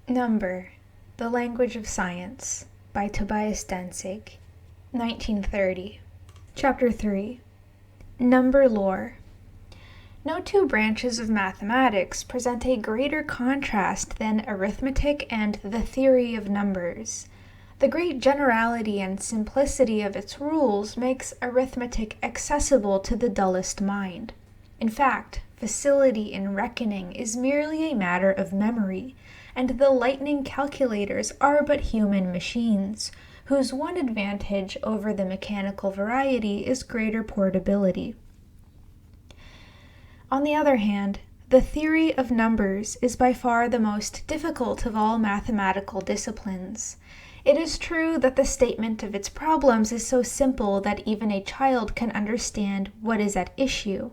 Number, The Language of Science by Tobias Dantzig, 1930. Chapter 3. Number Lore. No two branches of mathematics present a greater contrast than arithmetic and the theory of numbers. The great generality and simplicity of its rules makes arithmetic accessible to the dullest mind. In fact, facility in reckoning is merely a matter of memory, and the lightning calculators are but human machines, whose one advantage over the mechanical variety is greater portability. On the other hand, the theory of numbers is by far the most difficult of all mathematical disciplines. It is true that the statement of its problems is so simple that even a child can understand what is at issue,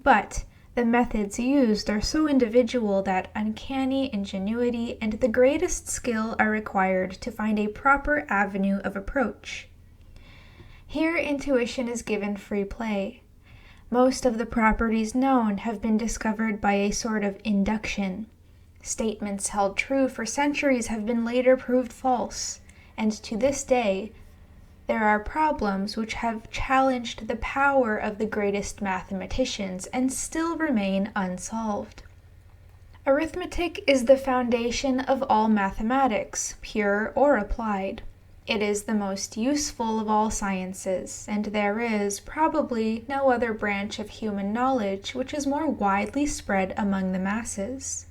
but the methods used are so individual that uncanny ingenuity and the greatest skill are required to find a proper avenue of approach. Here intuition is given free play. Most of the properties known have been discovered by a sort of induction. Statements held true for centuries have been later proved false, and to this day, there are problems which have challenged the power of the greatest mathematicians and still remain unsolved. Arithmetic is the foundation of all mathematics, pure or applied. It is the most useful of all sciences, and there is probably no other branch of human knowledge which is more widely spread among the masses.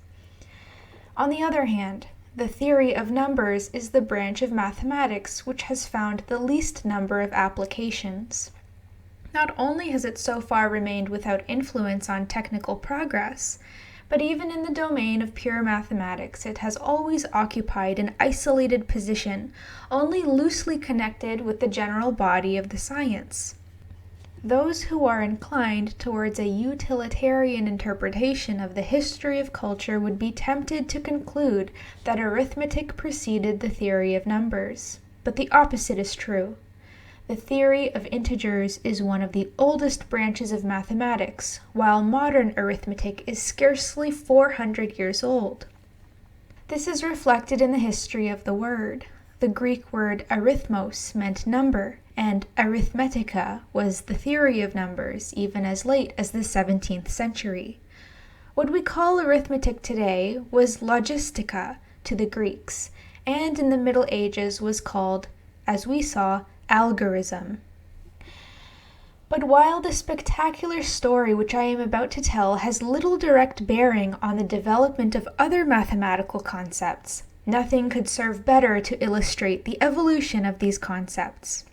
On the other hand, the theory of numbers is the branch of mathematics which has found the least number of applications. Not only has it so far remained without influence on technical progress, but even in the domain of pure mathematics it has always occupied an isolated position, only loosely connected with the general body of the science. Those who are inclined towards a utilitarian interpretation of the history of culture would be tempted to conclude that arithmetic preceded the theory of numbers. But the opposite is true. The theory of integers is one of the oldest branches of mathematics, while modern arithmetic is scarcely 400 years old. This is reflected in the history of the word. The Greek word arithmos meant number, and arithmetica was the theory of numbers even as late as the 17th century. What we call arithmetic today was logistica to the Greeks, and in the Middle Ages was called, as we saw, algorism. But while the spectacular story which I am about to tell has little direct bearing on the development of other mathematical concepts, nothing could serve better to illustrate the evolution of these concepts.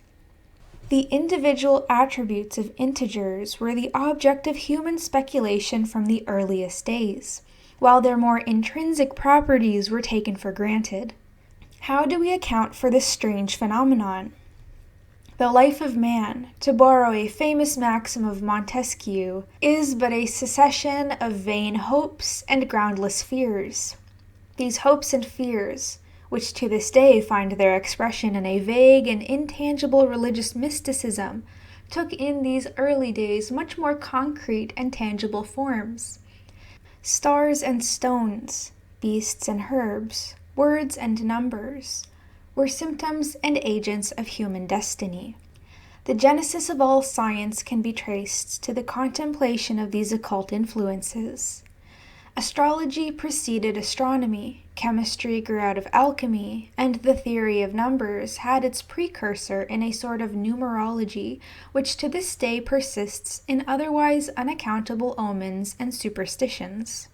The individual attributes of integers were the object of human speculation from the earliest days, while their more intrinsic properties were taken for granted. How do we account for this strange phenomenon? The life of man, to borrow a famous maxim of Montesquieu, is but a succession of vain hopes and groundless fears. These hopes and fears, which to this day find their expression in a vague and intangible religious mysticism, took in these early days much more concrete and tangible forms. Stars and stones, beasts and herbs, words and numbers, were symptoms and agents of human destiny. The genesis of all science can be traced to the contemplation of these occult influences. Astrology preceded astronomy, chemistry grew out of alchemy, and the theory of numbers had its precursor in a sort of numerology which to this day persists in otherwise unaccountable omens and superstitions.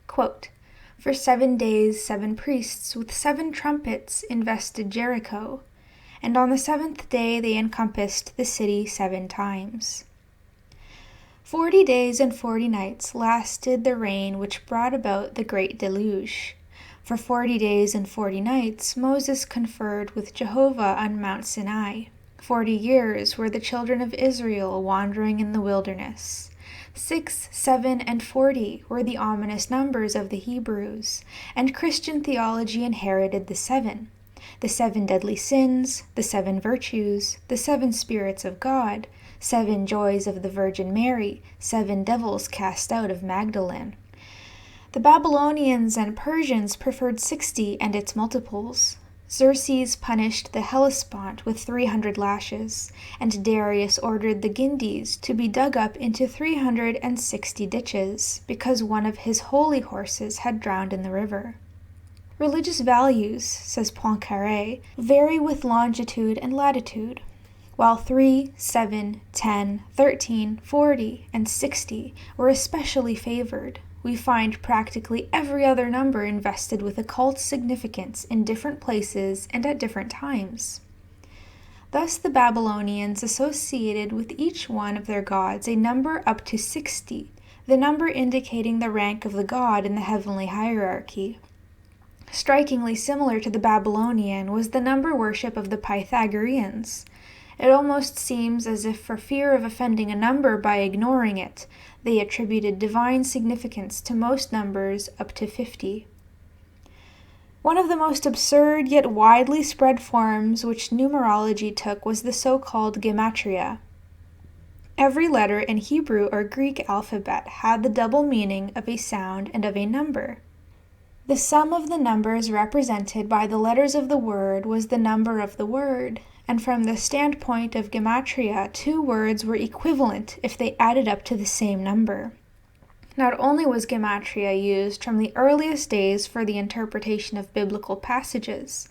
Quote, "For 7 days 7 priests with 7 trumpets invested Jericho, and on the 7th day they encompassed the city 7 times. 40 days and 40 nights lasted the rain which brought about the great deluge. For 40 days and 40 nights Moses conferred with Jehovah on Mount Sinai. 40 years were the children of Israel wandering in the wilderness. 6, 7, and 40 were the ominous numbers of the Hebrews, and Christian theology inherited the 7. the 7 deadly sins, the 7 virtues, the 7 spirits of God, 7 joys of the Virgin Mary, 7 devils cast out of Magdalene. The Babylonians and Persians preferred 60 and its multiples. Xerxes punished the Hellespont with 300 lashes, and Darius ordered the Gindes to be dug up into 360 ditches, because one of his holy horses had drowned in the river. Religious values, says Poincaré, vary with longitude and latitude. While 3, 7, 10, 13, 40, and 60 were especially favored, we find practically every other number invested with occult significance in different places and at different times. Thus the Babylonians associated with each one of their gods a number up to 60, the number indicating the rank of the god in the heavenly hierarchy. Strikingly similar to the Babylonian was the number worship of the Pythagoreans. It almost seems as if for fear of offending a number by ignoring it, they attributed divine significance to most numbers up to 50. One of the most absurd yet widely spread forms which numerology took was the so-called gematria. Every letter in Hebrew or Greek alphabet had the double meaning of a sound and of a number. The sum of the numbers represented by the letters of the word was the number of the word, and from the standpoint of gematria, 2 words were equivalent if they added up to the same number. Not only was gematria used from the earliest days for the interpretation of biblical passages,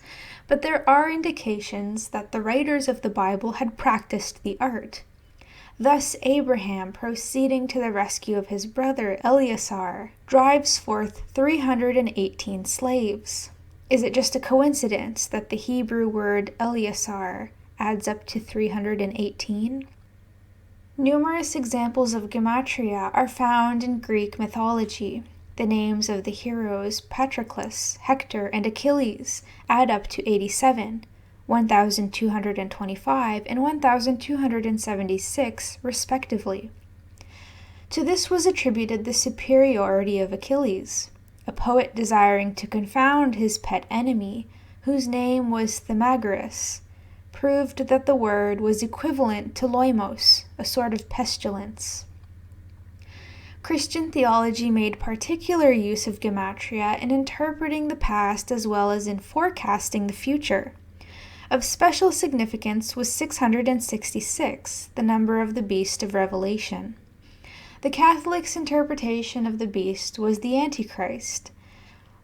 but there are indications that the writers of the Bible had practiced the art. Thus Abraham, proceeding to the rescue of his brother Eleazar, drives forth 318 slaves. Is it just a coincidence that the Hebrew word Eleazar adds up to 318? Numerous examples of gematria are found in Greek mythology. The names of the heroes Patroclus, Hector, and Achilles add up to 87, 1,225, and 1,276, respectively. To this was attributed the superiority of Achilles, a poet desiring to confound his pet enemy, whose name was Themagorus, proved that the word was equivalent to loimos, a sort of pestilence. Christian theology made particular use of gematria in interpreting the past as well as in forecasting the future. Of special significance was 666, the number of the beast of Revelation. The Catholics' interpretation of the beast was the Antichrist.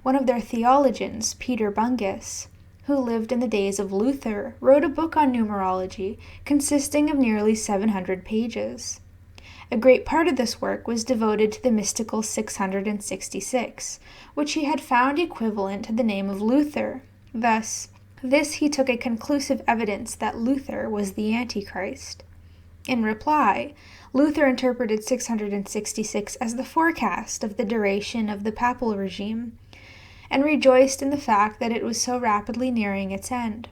One of their theologians, Peter Bungus, who lived in the days of Luther, wrote a book on numerology consisting of nearly 700 pages. A great part of this work was devoted to the mystical 666, which he had found equivalent to the name of Luther. Thus, he took a conclusive evidence that Luther was the Antichrist. In reply, Luther interpreted 666 as the forecast of the duration of the papal regime, and rejoiced in the fact that it was so rapidly nearing its end.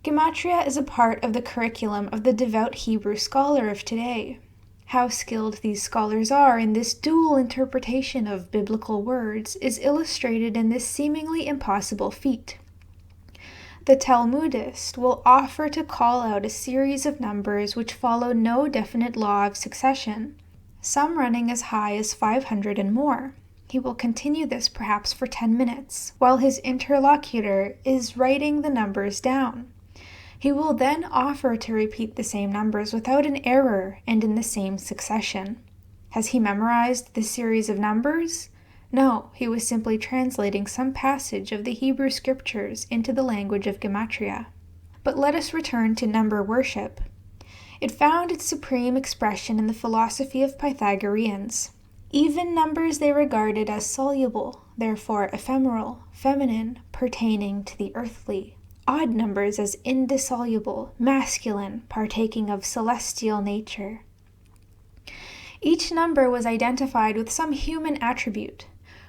Gematria is a part of the curriculum of the devout Hebrew scholar of today. How skilled these scholars are in this dual interpretation of biblical words is illustrated in this seemingly impossible feat. The Talmudist will offer to call out a series of numbers which follow no definite law of succession, some running as high as 500 and more. He will continue this perhaps for 10 minutes, while his interlocutor is writing the numbers down. He will then offer to repeat the same numbers without an error and in the same succession. Has he memorized the series of numbers? No, he was simply translating some passage of the Hebrew scriptures into the language of gematria. But let us return to number worship. It found its supreme expression in the philosophy of Pythagoreans. Even numbers they regarded as soluble, therefore ephemeral, feminine, pertaining to the earthly. Odd numbers as indissoluble, masculine, partaking of celestial nature. Each number was identified with some human attribute,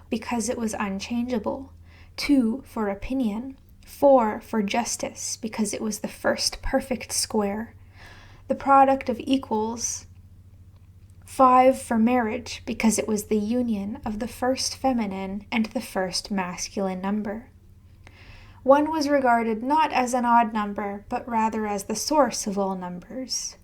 because it was unchangeable. 2 for opinion, 4 for justice, because it was the first perfect square, the product of equals, 5 for marriage, because it was the union of the first feminine and the first masculine number. One was regarded not as an odd number, but rather as the source of all numbers.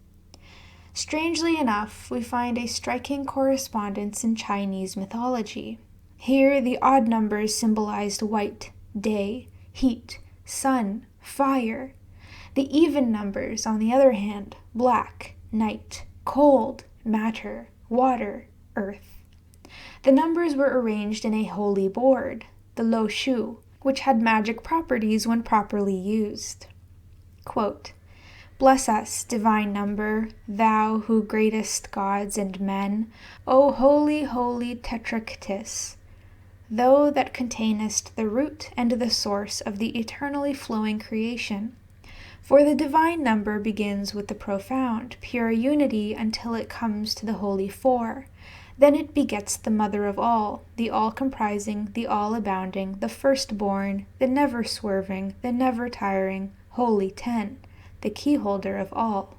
Strangely enough, we find a striking correspondence in Chinese mythology. Here, the odd numbers symbolized white, day, heat, sun, fire. The even numbers, on the other hand, black, night, cold, matter, water, earth. The numbers were arranged in a holy board, the Lo Shu, which had magic properties when properly used. Quote, "Bless us, divine number, thou who greatest gods and men, O holy, holy Tetractys, thou that containest the root and the source of the eternally flowing creation. For the divine number begins with the profound, pure unity until it comes to the holy four. Then it begets the mother of all, the all-comprising, the all-abounding, the firstborn, the never-swerving, the never-tiring, holy 10, the keyholder of all."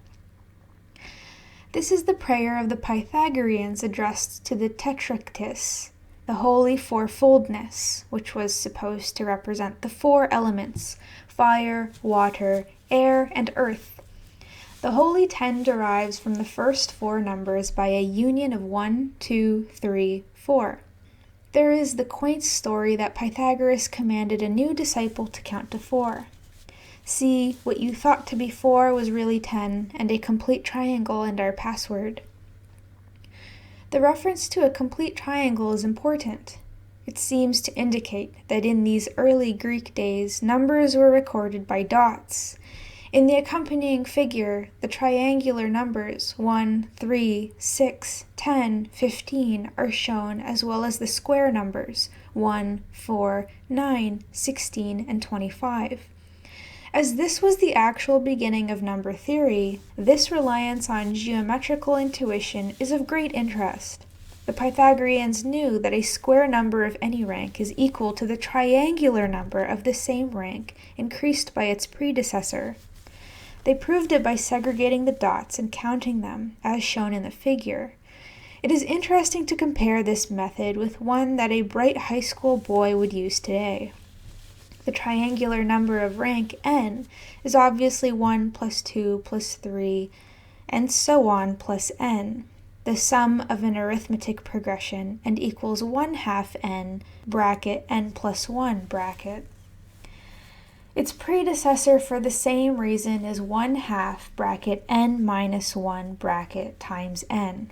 This is the prayer of the Pythagoreans addressed to the Tetractys, the holy fourfoldness, which was supposed to represent the four elements, fire, water, air, and earth. The holy 10 derives from the first four numbers by a union of 1, 2, 3, 4. There is the quaint story that Pythagoras commanded a new disciple to count to 4. See, what you thought to be 4 was really 10, and a complete triangle and our password. The reference to a complete triangle is important. It seems to indicate that in these early Greek days, numbers were recorded by dots. In the accompanying figure, the triangular numbers 1, 3, 6, 10, 15 are shown, as well as the square numbers 1, 4, 9, 16, and 25. As this was the actual beginning of number theory, this reliance on geometrical intuition is of great interest. The Pythagoreans knew that a square number of any rank is equal to the triangular number of the same rank, increased by its predecessor. They proved it by segregating the dots and counting them, as shown in the figure. It is interesting to compare this method with one that a bright high school boy would use today. The triangular number of rank n is obviously 1 plus 2 plus 3, and so on plus n, the sum of an arithmetic progression, and equals 1/2 n bracket n plus 1 bracket. Its predecessor for the same reason is 1/2 bracket n minus 1 bracket times n.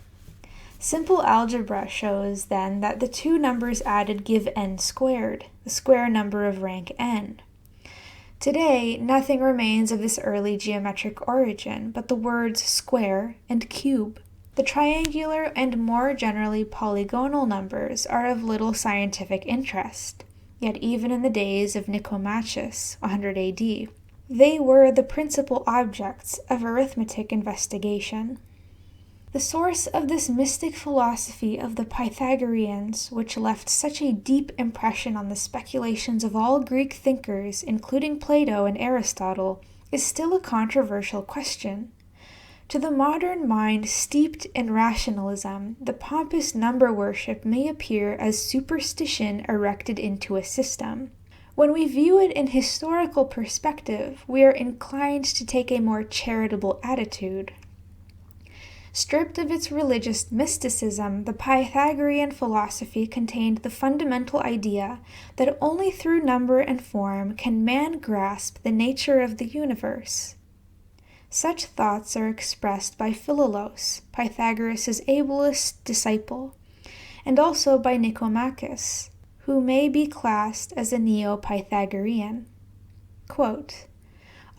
Simple algebra shows then that the two numbers added give n squared, the square number of rank n. Today, nothing remains of this early geometric origin but the words square and cube. The triangular and more generally polygonal numbers are of little scientific interest. Yet even in the days of Nicomachus, 100 AD, they were the principal objects of arithmetic investigation. The source of this mystic philosophy of the Pythagoreans, which left such a deep impression on the speculations of all Greek thinkers, including Plato and Aristotle, is still a controversial question. To the modern mind steeped in rationalism, the pompous number worship may appear as superstition erected into a system. When we view it in historical perspective, we are inclined to take a more charitable attitude. Stripped of its religious mysticism, the Pythagorean philosophy contained the fundamental idea that only through number and form can man grasp the nature of the universe. Such thoughts are expressed by Philolaus, Pythagoras' ablest disciple, and also by Nicomachus, who may be classed as a Neo-Pythagorean. Quote,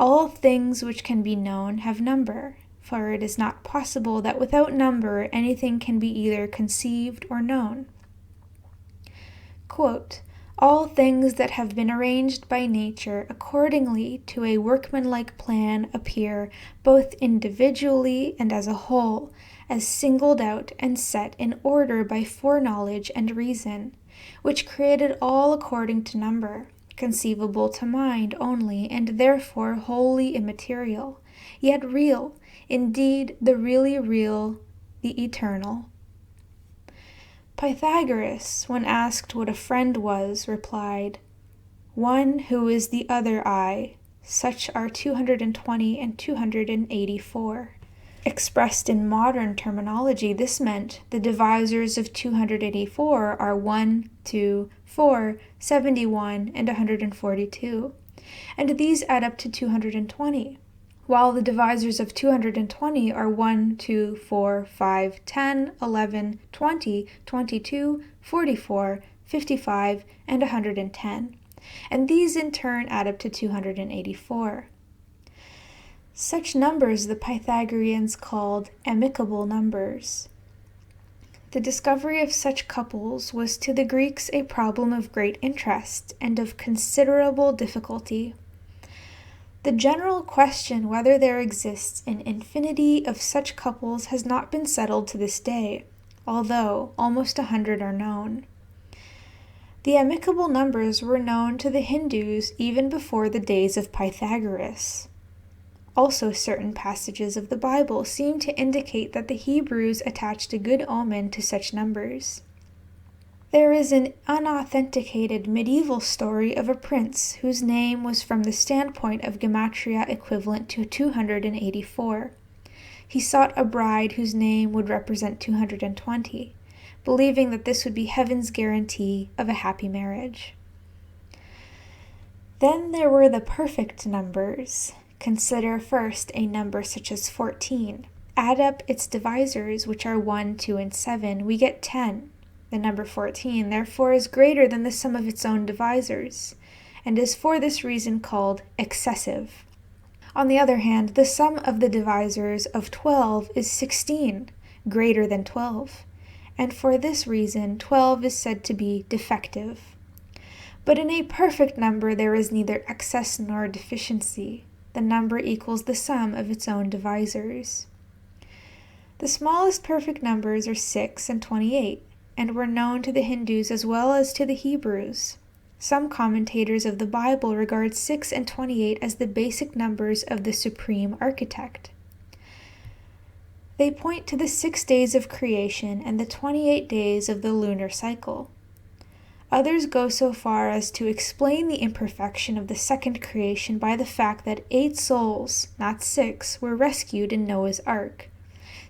"All things which can be known have number, for it is not possible that without number anything can be either conceived or known." Quote, "All things that have been arranged by nature accordingly to a workmanlike plan appear, both individually and as a whole, as singled out and set in order by foreknowledge and reason, which created all according to number, conceivable to mind only, and therefore wholly immaterial, yet real, indeed the really real, the eternal." Pythagoras, when asked what a friend was, replied, one who is the other I. Such are 220 and 284. Expressed in modern terminology, this meant the divisors of 284 are 1, 2, 4, 71, and 142, and these add up to 220, while the divisors of 220 are 1, 2, 4, 5, 10, 11, 20, 22, 44, 55, and 110, and these in turn add up to 284. Such numbers the Pythagoreans called amicable numbers. The discovery of such couples was to the Greeks a problem of great interest and of considerable difficulty. The general question whether there exists an infinity of such couples has not been settled to this day, although almost 100 are known. The amicable numbers were known to the Hindus even before the days of Pythagoras. Also, certain passages of the Bible seem to indicate that the Hebrews attached a good omen to such numbers. There is an unauthenticated medieval story of a prince whose name was from the standpoint of gematria equivalent to 284. He sought a bride whose name would represent 220, believing that this would be heaven's guarantee of a happy marriage. Then there were the perfect numbers. Consider first a number such as 14. Add up its divisors, which are 1, 2, and 7. We get 10. The number 14, therefore, is greater than the sum of its own divisors, and is for this reason called excessive. On the other hand, the sum of the divisors of 12 is 16, greater than 12, and for this reason 12 is said to be defective. But in a perfect number there is neither excess nor deficiency. The number equals the sum of its own divisors. The smallest perfect numbers are 6 and 28, and were known to the Hindus as well as to the Hebrews. Some commentators of the Bible regard 6 and 28 as the basic numbers of the Supreme Architect. They point to the 6 days of creation and the 28 days of the lunar cycle. Others go so far as to explain the imperfection of the second creation by the fact that 8 souls, not 6, were rescued in Noah's Ark.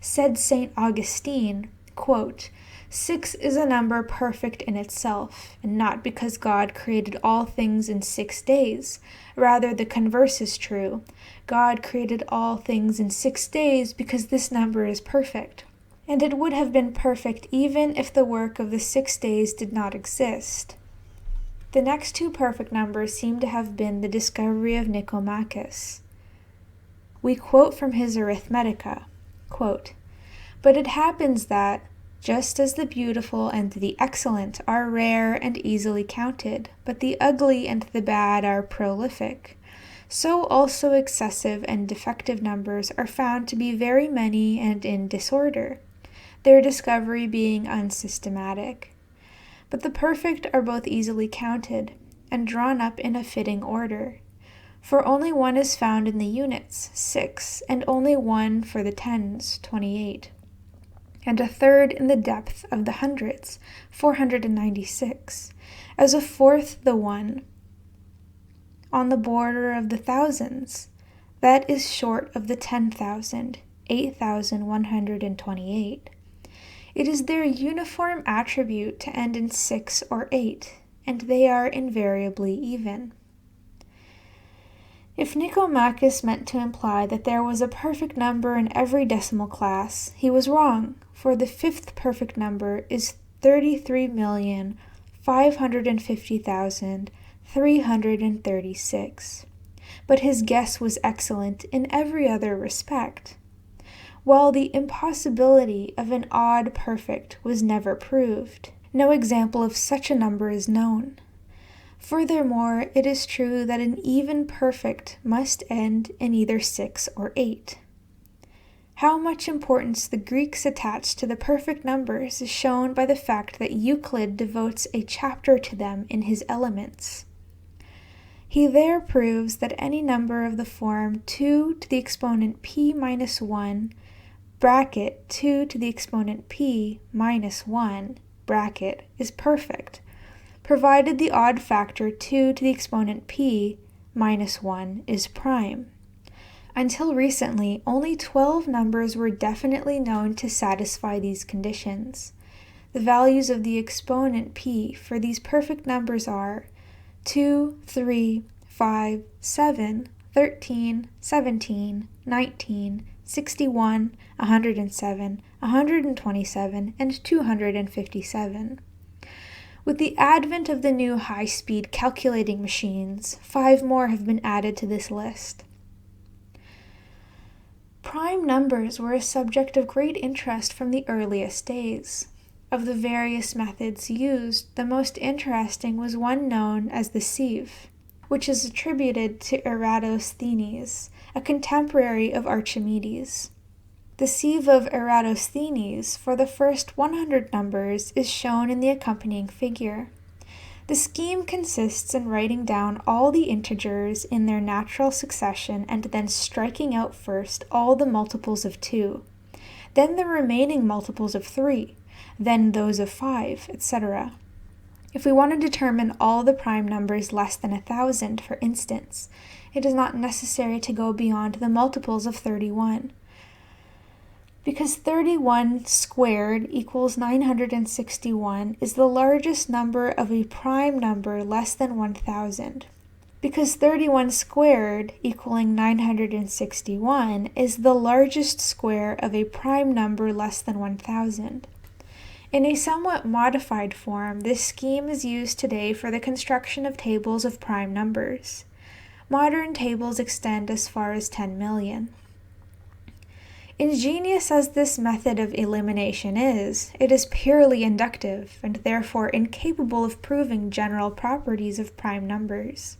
Said St. Augustine, quote, 6 is a number perfect in itself, and not because God created all things in 6 days. Rather, the converse is true. God created all things in 6 days because this number is perfect. And it would have been perfect even if the work of the 6 days did not exist. The next 2 perfect numbers seem to have been the discovery of Nicomachus. We quote from his Arithmetica, quote, but it happens that, just as the beautiful and the excellent are rare and easily counted, but the ugly and the bad are prolific, so also excessive and defective numbers are found to be very many and in disorder, their discovery being unsystematic. But the perfect are both easily counted and drawn up in a fitting order, for only one is found in the units, 6, and only one for the tens, 28, and a third in the depth of the hundreds, 496, as a fourth the one on the border of the thousands, that is short of the 10,000, 8,128. It is their uniform attribute to end in 6 or 8, and they are invariably even. If Nicomachus meant to imply that there was a perfect number in every decimal class, he was wrong, for the 5th perfect number is 33,550,336. But his guess was excellent in every other respect, while the impossibility of an odd perfect was never proved. No example of such a number is known. Furthermore, it is true that an even perfect must end in either 6 or 8. How much importance the Greeks attached to the perfect numbers is shown by the fact that Euclid devotes a chapter to them in his Elements. He there proves that any number of the form 2 to the exponent p minus 1 bracket 2 to the exponent p minus 1 bracket is perfect, provided the odd factor 2 to the exponent p minus 1 is prime. Until recently, only 12 numbers were definitely known to satisfy these conditions. The values of the exponent p for these perfect numbers are 2, 3, 5, 7, 13, 17, 19, 61, 107, 127, and 257. With the advent of the new high-speed calculating machines, 5 more have been added to this list. Prime numbers were a subject of great interest from the earliest days. Of the various methods used, the most interesting was one known as the sieve, which is attributed to Eratosthenes, a contemporary of Archimedes. The sieve of Eratosthenes for the first 100 numbers is shown in the accompanying figure. The scheme consists in writing down all the integers in their natural succession and then striking out first all the multiples of 2, then the remaining multiples of 3, then those of 5, etc. If we want to determine all the prime numbers less than 1,000, for instance, it is not necessary to go beyond the multiples of 31. Because 31 squared equals 961 is the largest number of a prime number less than 1,000. Because 31 squared equaling 961 is the largest square of a prime number less than 1,000. In a somewhat modified form, this scheme is used today for the construction of tables of prime numbers. Modern tables extend as far as 10 million. Ingenious as this method of elimination is, it is purely inductive and therefore incapable of proving general properties of prime numbers.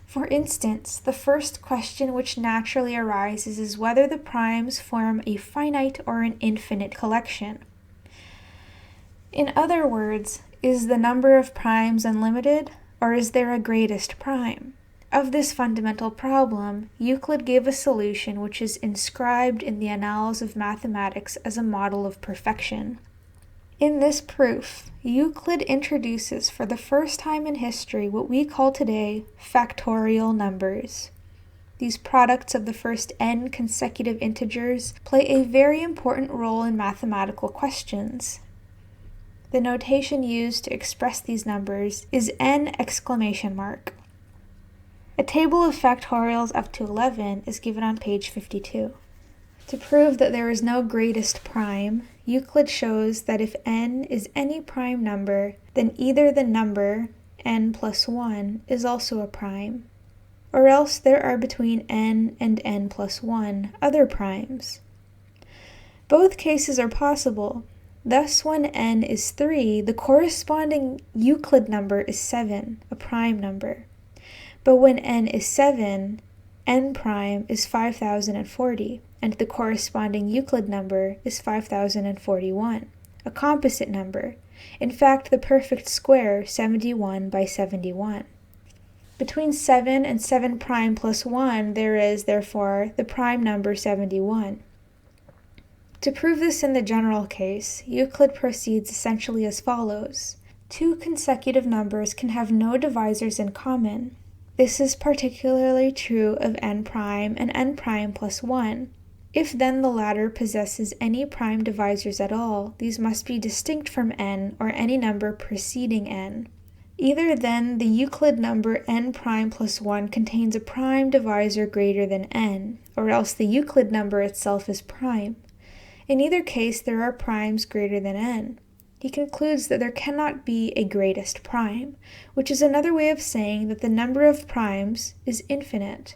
For instance, the first question which naturally arises is whether the primes form a finite or an infinite collection. In other words, is the number of primes unlimited, or is there a greatest prime? Of this fundamental problem, Euclid gave a solution which is inscribed in the annals of mathematics as a model of perfection. In this proof, Euclid introduces for the first time in history what we call today factorial numbers. These products of the first n consecutive integers play a very important role in mathematical questions. The notation used to express these numbers is n!. A table of factorials up to 11 is given on page 52. To prove that there is no greatest prime, Euclid shows that if n is any prime number, then either the number n plus 1 is also a prime, or else there are between n and n plus 1 other primes. Both cases are possible. Thus, when n is 3, the corresponding Euclid number is 7, a prime number. But when n is 7, n prime is 5040, and the corresponding Euclid number is 5041, a composite number, in fact the perfect square 71 by 71. Between 7 and 7 prime plus 1 there is, therefore, the prime number 71. To prove this in the general case, Euclid proceeds essentially as follows. 2 consecutive numbers can have no divisors in common. This is particularly true of n prime and n prime plus 1. If then the latter possesses any prime divisors at all, these must be distinct from n or any number preceding n. Either then the Euclid number n prime plus 1 contains a prime divisor greater than n, or else the Euclid number itself is prime. In either case there are primes greater than n. He concludes that there cannot be a greatest prime, which is another way of saying that the number of primes is infinite.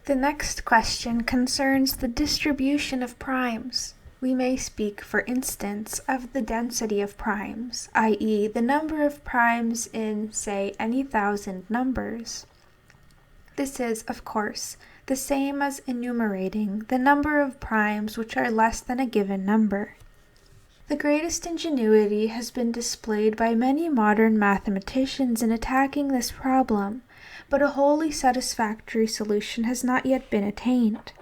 The next question concerns the distribution of primes. We may speak, for instance, of the density of primes, i.e., the number of primes in, say, any 1,000 numbers. This is, of course, the same as enumerating the number of primes which are less than a given number. The greatest ingenuity has been displayed by many modern mathematicians in attacking this problem, but a wholly satisfactory solution has not yet been attained.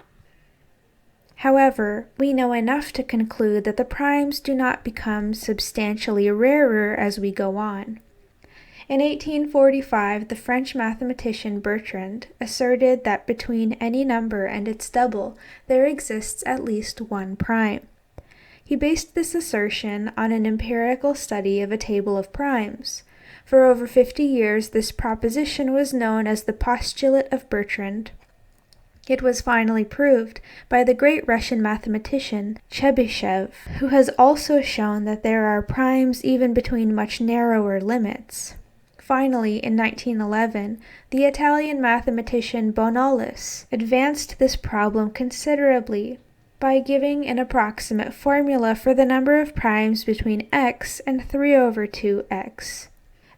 However, we know enough to conclude that the primes do not become substantially rarer as we go on. In 1845, the French mathematician Bertrand asserted that between any number and its double, there exists at least one prime. He based this assertion on an empirical study of a table of primes. For over 50 years, this proposition was known as the postulate of Bertrand. It was finally proved by the great Russian mathematician Chebyshev, who has also shown that there are primes even between much narrower limits. Finally, in 1911, the Italian mathematician Bonollis advanced this problem considerably by giving an approximate formula for the number of primes between x and 3/2x.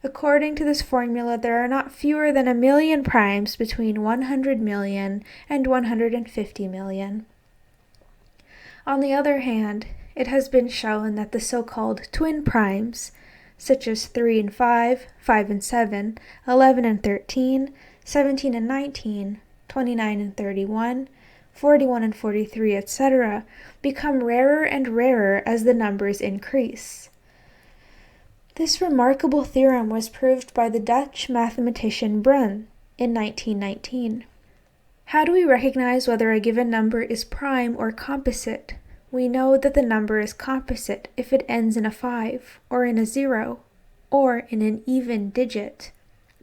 According to this formula, there are not fewer than 1,000,000 primes between 100 million and 150 million. On the other hand, it has been shown that the so-called twin primes, such as 3 and 5, 5 and 7, 11 and 13, 17 and 19, 29 and 31, 41 and 43, etc., become rarer and rarer as the numbers increase. This remarkable theorem was proved by the Dutch mathematician Brun in 1919. How do we recognize whether a given number is prime or composite? We know that the number is composite if it ends in a 5, or in a 0, or in an even digit.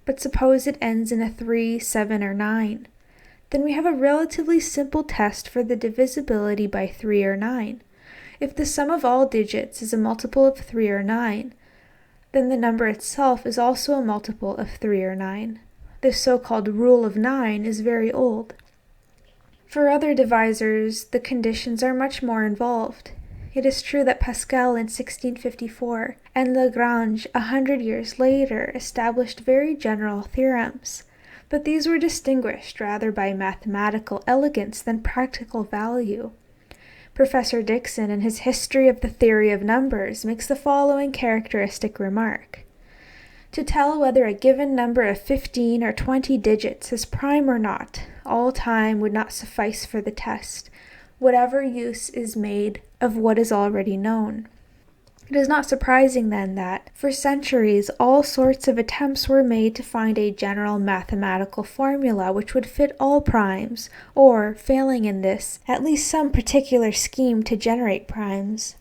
But suppose it ends in a 3, 7, or 9. Then we have a relatively simple test for the divisibility by 3 or 9. If the sum of all digits is a multiple of 3 or 9, then the number itself is also a multiple of 3 or 9. This so-called rule of 9 is very old. For other divisors, the conditions are much more involved. It is true that Pascal in 1654 and Lagrange 100 years later established very general theorems, but these were distinguished rather by mathematical elegance than practical value. Professor Dickson, in his History of the Theory of Numbers, makes the following characteristic remark. To tell whether a given number of 15 or 20 digits is prime or not, all time would not suffice for the test, whatever use is made of what is already known. It is not surprising, then, that, for centuries, all sorts of attempts were made to find a general mathematical formula which would fit all primes, or, failing in this, at least some particular scheme to generate primes.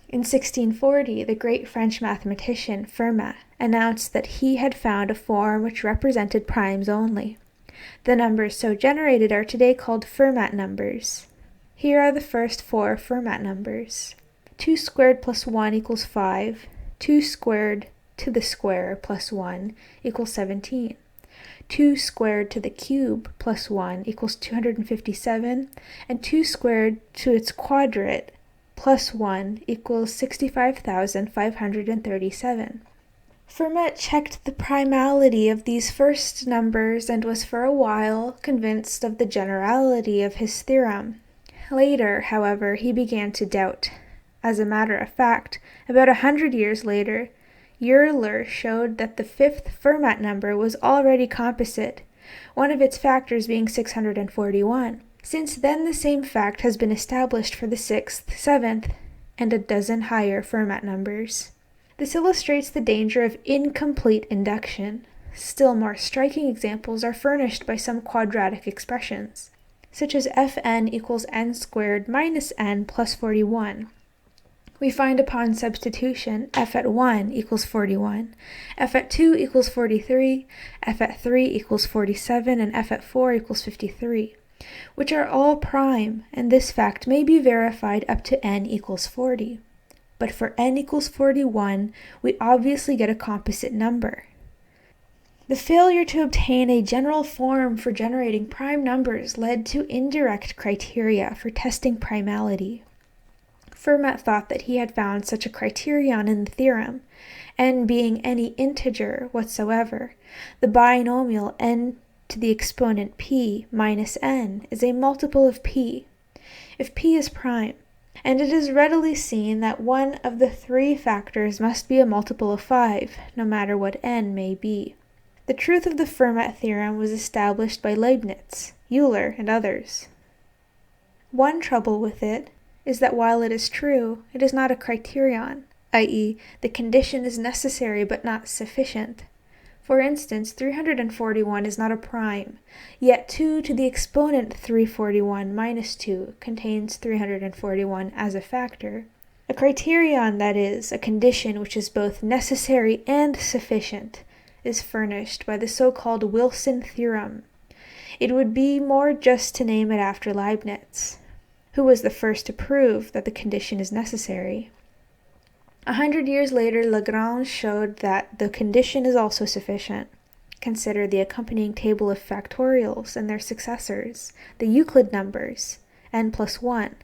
In 1640, the great French mathematician Fermat announced that he had found a form which represented primes only. The numbers so generated are today called Fermat numbers. Here are the first 4 Fermat numbers. 2 squared plus 1 equals 5, 2 squared to the square plus 1 equals 17, 2 squared to the cube plus 1 equals 257, and 2 squared to its quadrate plus 1 equals 65,537. Fermat checked the primality of these first numbers and was for a while convinced of the generality of his theorem. Later, however, he began to doubt. As a matter of fact, about 100 years later, Euler showed that the 5th Fermat number was already composite, one of its factors being 641. Since then, the same fact has been established for the 6th, 7th, and a dozen higher Fermat numbers. This illustrates the danger of incomplete induction. Still more striking examples are furnished by some quadratic expressions, such as fn equals n squared minus n plus 41. We find upon substitution f at 1 equals 41, f at 2 equals 43, f at 3 equals 47, and f at 4 equals 53, which are all prime, and this fact may be verified up to n equals 40. But for n equals 41, we obviously get a composite number. The failure to obtain a general form for generating prime numbers led to indirect criteria for testing primality. Fermat thought that he had found such a criterion in the theorem, n being any integer whatsoever. The binomial n to the exponent p minus n is a multiple of p, if p is prime, and it is readily seen that one of the 3 factors must be a multiple of 5, no matter what n may be. The truth of the Fermat theorem was established by Leibniz, Euler, and others. One trouble with it is that while it is true, it is not a criterion, i.e., the condition is necessary but not sufficient. For instance, 341 is not a prime, yet 2 to the exponent 341 minus 2 contains 341 as a factor. A criterion, that is, a condition which is both necessary and sufficient, is furnished by the so-called Wilson theorem. It would be more just to name it after Leibniz, who was the first to prove that the condition is necessary. 100 years later, Lagrange showed that the condition is also sufficient. Consider the accompanying table of factorials and their successors, the Euclid numbers, n plus 1.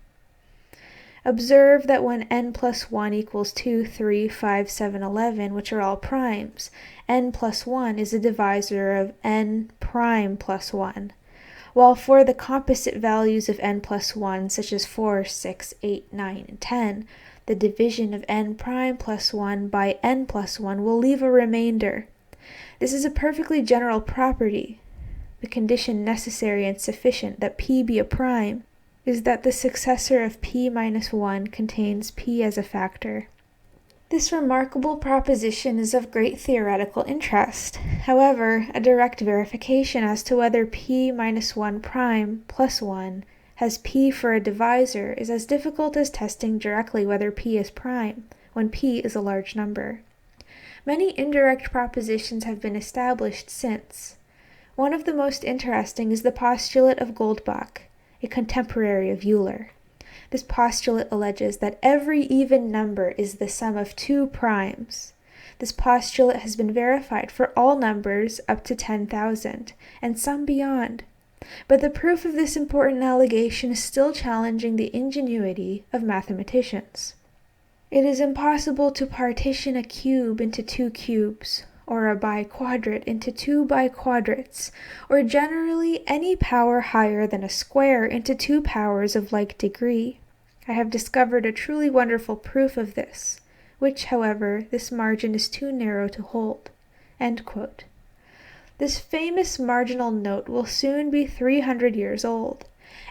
Observe that when n plus 1 equals 2, 3, 5, 7, 11, which are all primes, n plus 1 is a divisor of n prime plus 1, while for the composite values of n plus 1, such as 4, 6, 8, 9, and 10, the division of n prime plus 1 by n plus 1 will leave a remainder. This is a perfectly general property. The condition necessary and sufficient that p be a prime is that the successor of p minus 1 contains p as a factor. This remarkable proposition is of great theoretical interest. However, a direct verification as to whether p minus 1 prime plus 1 has p for a divisor is as difficult as testing directly whether p is prime, when p is a large number. Many indirect propositions have been established since. One of the most interesting is the postulate of Goldbach, a contemporary of Euler. This postulate alleges that every even number is the sum of two primes. This postulate has been verified for all numbers up to 10,000, and some beyond. But the proof of this important allegation is still challenging the ingenuity of mathematicians. It is impossible to partition a cube into two cubes, or a biquadrat into two biquadrats, or generally any power higher than a square into two powers of like degree. I have discovered a truly wonderful proof of this, which, however, this margin is too narrow to hold." End quote. This famous marginal note will soon be 300 years old,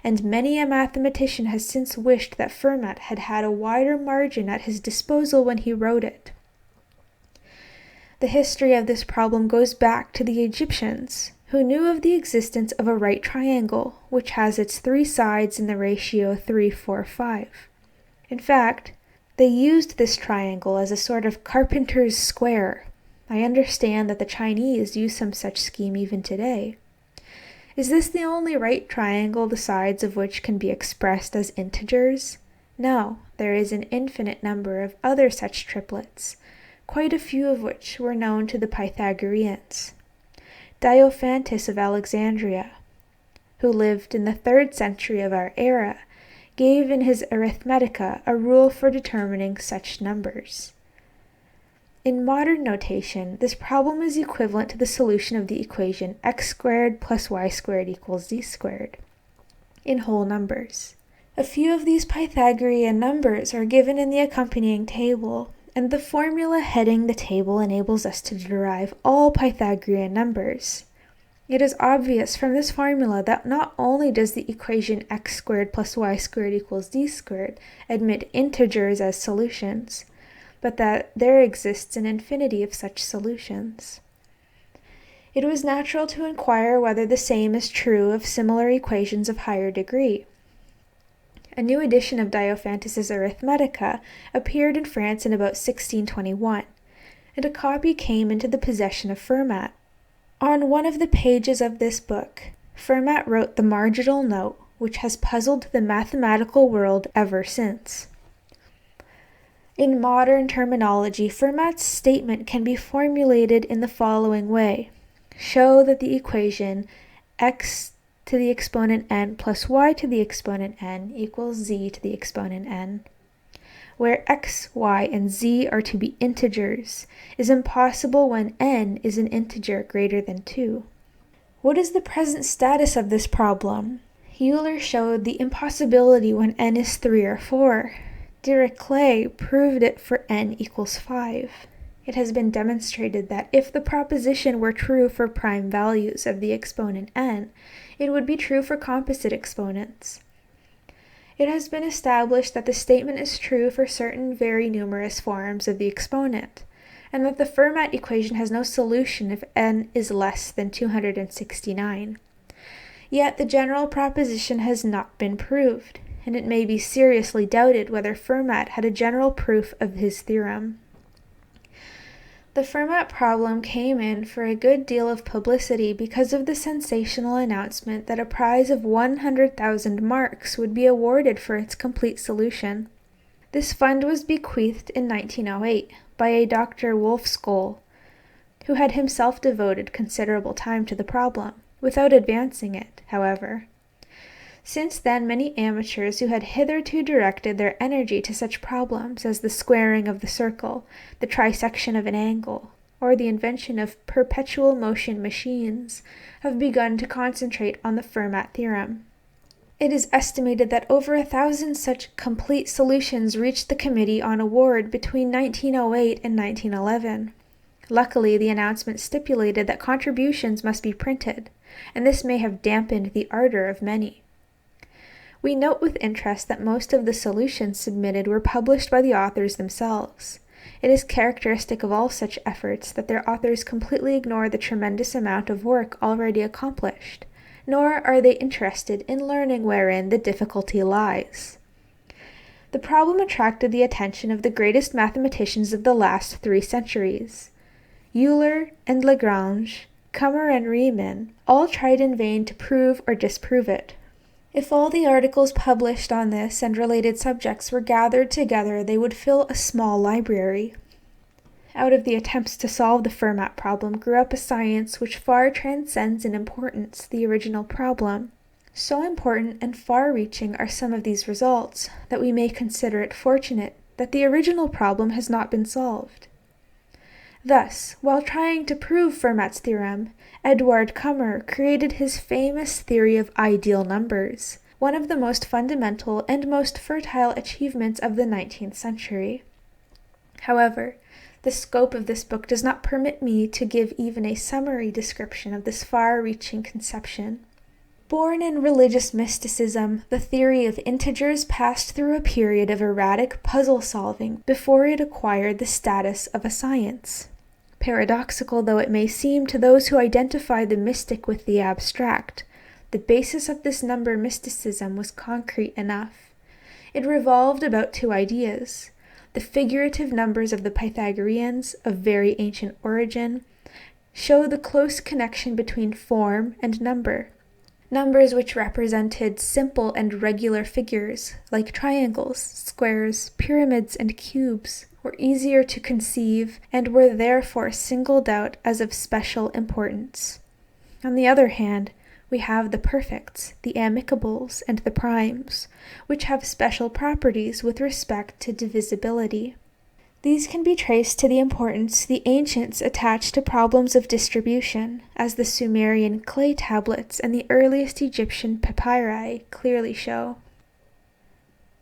and many a mathematician has since wished that Fermat had had a wider margin at his disposal when he wrote it. The history of this problem goes back to the Egyptians, who knew of the existence of a right triangle, which has its three sides in the ratio 3, 4, 5. In fact, they used this triangle as a sort of carpenter's square. I understand that the Chinese use some such scheme even today. Is this the only right triangle the sides of which can be expressed as integers? No, there is an infinite number of other such triplets, quite a few of which were known to the Pythagoreans. Diophantus of Alexandria, who lived in the 3rd century of our era, gave in his Arithmetica a rule for determining such numbers. In modern notation, this problem is equivalent to the solution of the equation x squared plus y squared equals z squared in whole numbers. A few of these Pythagorean numbers are given in the accompanying table, and the formula heading the table enables us to derive all Pythagorean numbers. It is obvious from this formula that not only does the equation x squared plus y squared equals z squared admit integers as solutions, but that there exists an infinity of such solutions. It was natural to inquire whether the same is true of similar equations of higher degree. A new edition of Diophantus's Arithmetica appeared in France in about 1621, and a copy came into the possession of Fermat. On one of the pages of this book, Fermat wrote the marginal note which has puzzled the mathematical world ever since. In modern terminology, Fermat's statement can be formulated in the following way. Show that the equation x to the exponent n plus y to the exponent n equals z to the exponent n, where x, y, and z are to be integers, is impossible when n is an integer greater than 2. What is the present status of this problem? Euler showed the impossibility when n is 3 or 4. Dirichlet proved it for n equals 5. It has been demonstrated that if the proposition were true for prime values of the exponent n, it would be true for composite exponents. It has been established that the statement is true for certain very numerous forms of the exponent, and that the Fermat equation has no solution if n is less than 269. Yet the general proposition has not been proved, and it may be seriously doubted whether Fermat had a general proof of his theorem. The Fermat problem came in for a good deal of publicity because of the sensational announcement that a prize of 100,000 marks would be awarded for its complete solution. This fund was bequeathed in 1908 by a Dr. Wolfskoll, who had himself devoted considerable time to the problem, without advancing it, however. Since then, many amateurs who had hitherto directed their energy to such problems as the squaring of the circle, the trisection of an angle, or the invention of perpetual motion machines, have begun to concentrate on the Fermat theorem. It is estimated that over 1,000 such complete solutions reached the Committee on Award between 1908 and 1911. Luckily, the announcement stipulated that contributions must be printed, and this may have dampened the ardor of many. We note with interest that most of the solutions submitted were published by the authors themselves. It is characteristic of all such efforts that their authors completely ignore the tremendous amount of work already accomplished, nor are they interested in learning wherein the difficulty lies. The problem attracted the attention of the greatest mathematicians of the last 3 centuries. Euler and Lagrange, Kummer and Riemann all tried in vain to prove or disprove it. If all the articles published on this and related subjects were gathered together, they would fill a small library. Out of the attempts to solve the Fermat problem grew up a science which far transcends in importance the original problem. So important and far-reaching are some of these results that we may consider it fortunate that the original problem has not been solved. Thus, while trying to prove Fermat's theorem, Eduard Kummer created his famous theory of ideal numbers, one of the most fundamental and most fertile achievements of the 19th century. However, the scope of this book does not permit me to give even a summary description of this far-reaching conception. Born in religious mysticism, the theory of integers passed through a period of erratic puzzle-solving before it acquired the status of a science. Paradoxical though it may seem to those who identify the mystic with the abstract, the basis of this number mysticism was concrete enough. It revolved about 2 ideas. The figurative numbers of the Pythagoreans, of very ancient origin, show the close connection between form and number. Numbers which represented simple and regular figures, like triangles, squares, pyramids, and cubes, were easier to conceive and were therefore singled out as of special importance. On the other hand, we have the perfects, the amicables, and the primes, which have special properties with respect to divisibility. These can be traced to the importance the ancients attached to problems of distribution, as the Sumerian clay tablets and the earliest Egyptian papyri clearly show.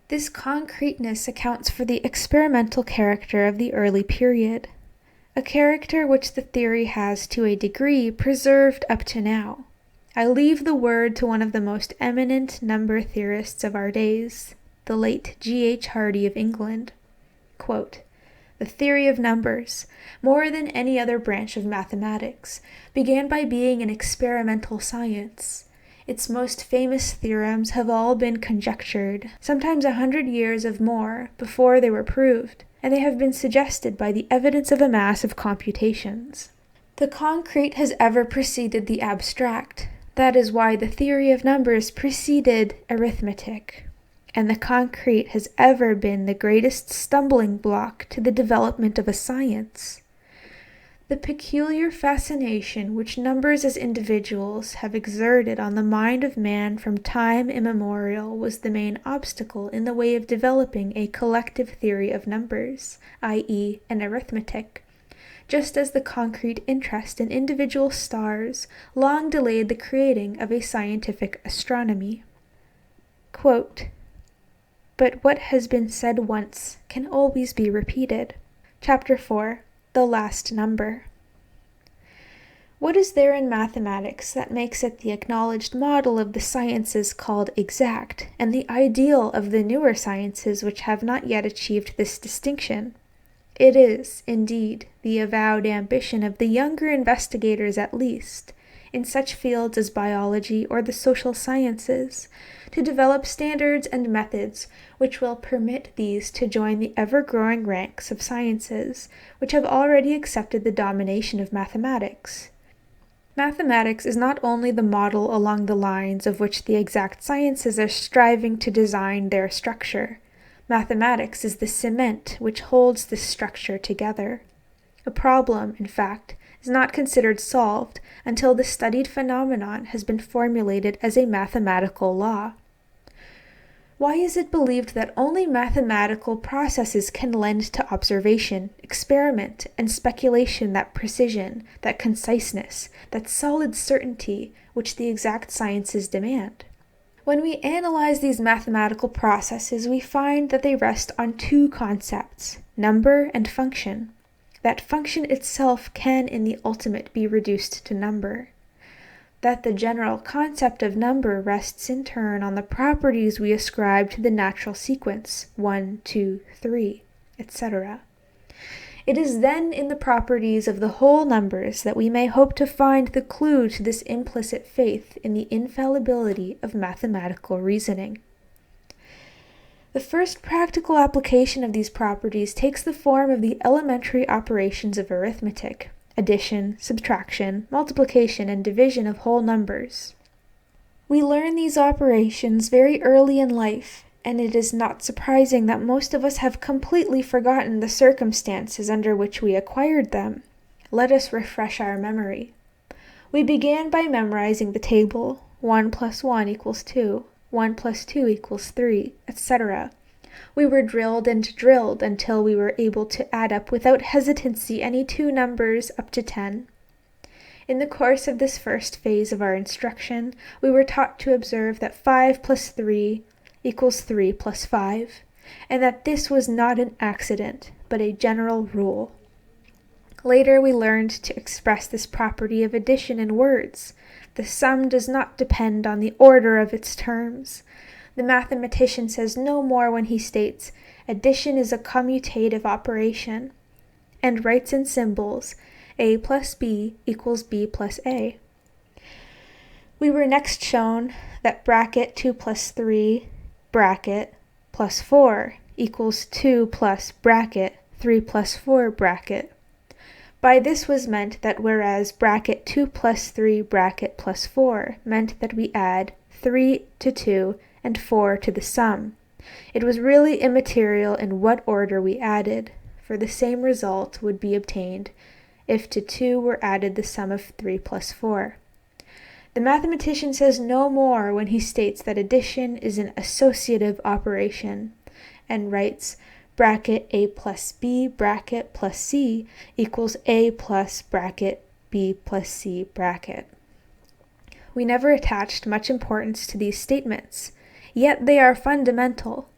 This concreteness accounts for the experimental character of the early period, a character which the theory has to a degree preserved up to now. I leave the word to one of the most eminent number theorists of our days, the late G.H. Hardy of England. Quote, "The theory of numbers, more than any other branch of mathematics, began by being an experimental science. Its most famous theorems have all been conjectured, sometimes 100 years of more, before they were proved, and they have been suggested by the evidence of a mass of computations. The concrete has ever preceded the abstract. That is why the theory of numbers preceded arithmetic. And the concrete has ever been the greatest stumbling block to the development of a science. The peculiar fascination which numbers as individuals have exerted on the mind of man from time immemorial was the main obstacle in the way of developing a collective theory of numbers, i.e., an arithmetic, just as the concrete interest in individual stars long delayed the creating of a scientific astronomy." Quote, "But what has been said once can always be repeated." Chapter 4. The Last Number. What is there in mathematics that makes it the acknowledged model of the sciences called exact, and the ideal of the newer sciences which have not yet achieved this distinction? It is, indeed, the avowed ambition of the younger investigators at least, in such fields as biology or the social sciences, to develop standards and methods which will permit these to join the ever-growing ranks of sciences which have already accepted the domination of mathematics. Mathematics is not only the model along the lines of which the exact sciences are striving to design their structure. Mathematics is the cement which holds this structure together. A problem, in fact, is not considered solved until the studied phenomenon has been formulated as a mathematical law. Why is it believed that only mathematical processes can lend to observation, experiment, and speculation that precision, that conciseness, that solid certainty which the exact sciences demand? When we analyze these mathematical processes, we find that they rest on two concepts, number and function. That function itself can in the ultimate be reduced to number. That the general concept of number rests in turn on the properties we ascribe to the natural sequence, 1, 2, 3, etc. It is then in the properties of the whole numbers that we may hope to find the clue to this implicit faith in the infallibility of mathematical reasoning. The first practical application of these properties takes the form of the elementary operations of arithmetic: addition, subtraction, multiplication, and division of whole numbers. We learn these operations very early in life, and it is not surprising that most of us have completely forgotten the circumstances under which we acquired them. Let us refresh our memory. We began by memorizing the table: 1 plus 1 equals 2, 1 plus 2 equals 3, etc. We were drilled and drilled until we were able to add up without hesitancy any two numbers up to 10. In the course of this first phase of our instruction, we were taught to observe that 5 plus 3 equals 3 plus 5, and that this was not an accident, but a general rule. Later we learned to express this property of addition in words. The sum does not depend on the order of its terms. The mathematician says no more when he states, addition is a commutative operation, and writes in symbols, a plus b equals b plus a. We were next shown that bracket 2 plus 3 bracket plus 4 equals 2 plus bracket 3 plus 4 bracket. By this was meant that whereas bracket 2 plus 3 bracket plus 4 meant that we add 3 to 2 and 4 to the sum, it was really immaterial in what order we added, for the same result would be obtained if to 2 were added the sum of 3 plus 4. The mathematician says no more when he states that addition is an associative operation, and writes bracket a plus b bracket plus c equals a plus bracket b plus c bracket. We never attached much importance to these statements, yet they are fundamental.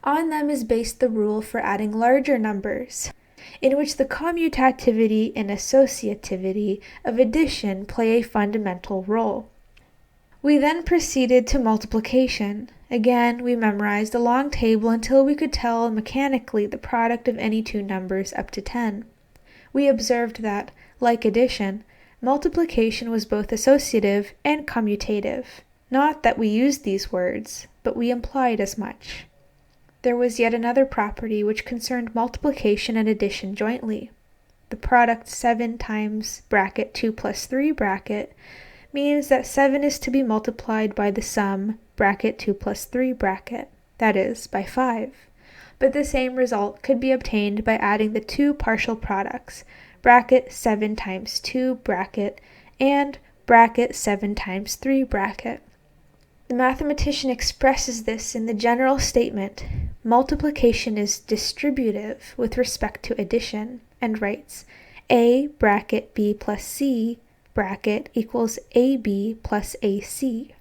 On them is based the rule for adding larger numbers, in which the commutativity and associativity of addition play a fundamental role. We then proceeded to multiplication. Again, we memorized a long table until we could tell mechanically the product of any two numbers up to 10. We observed that, like addition, multiplication was both associative and commutative. Not that we used these words, but we implied as much. There was yet another property which concerned multiplication and addition jointly. The product 7 times bracket 2 plus 3 bracket means that 7 is to be multiplied by the sum bracket 2 plus 3 bracket, that is, by 5. But the same result could be obtained by adding the two partial products, bracket 7 times 2 bracket and bracket 7 times 3 bracket. The mathematician expresses this in the general statement, multiplication is distributive with respect to addition, and writes, a bracket b plus c bracket equals ab plus ac.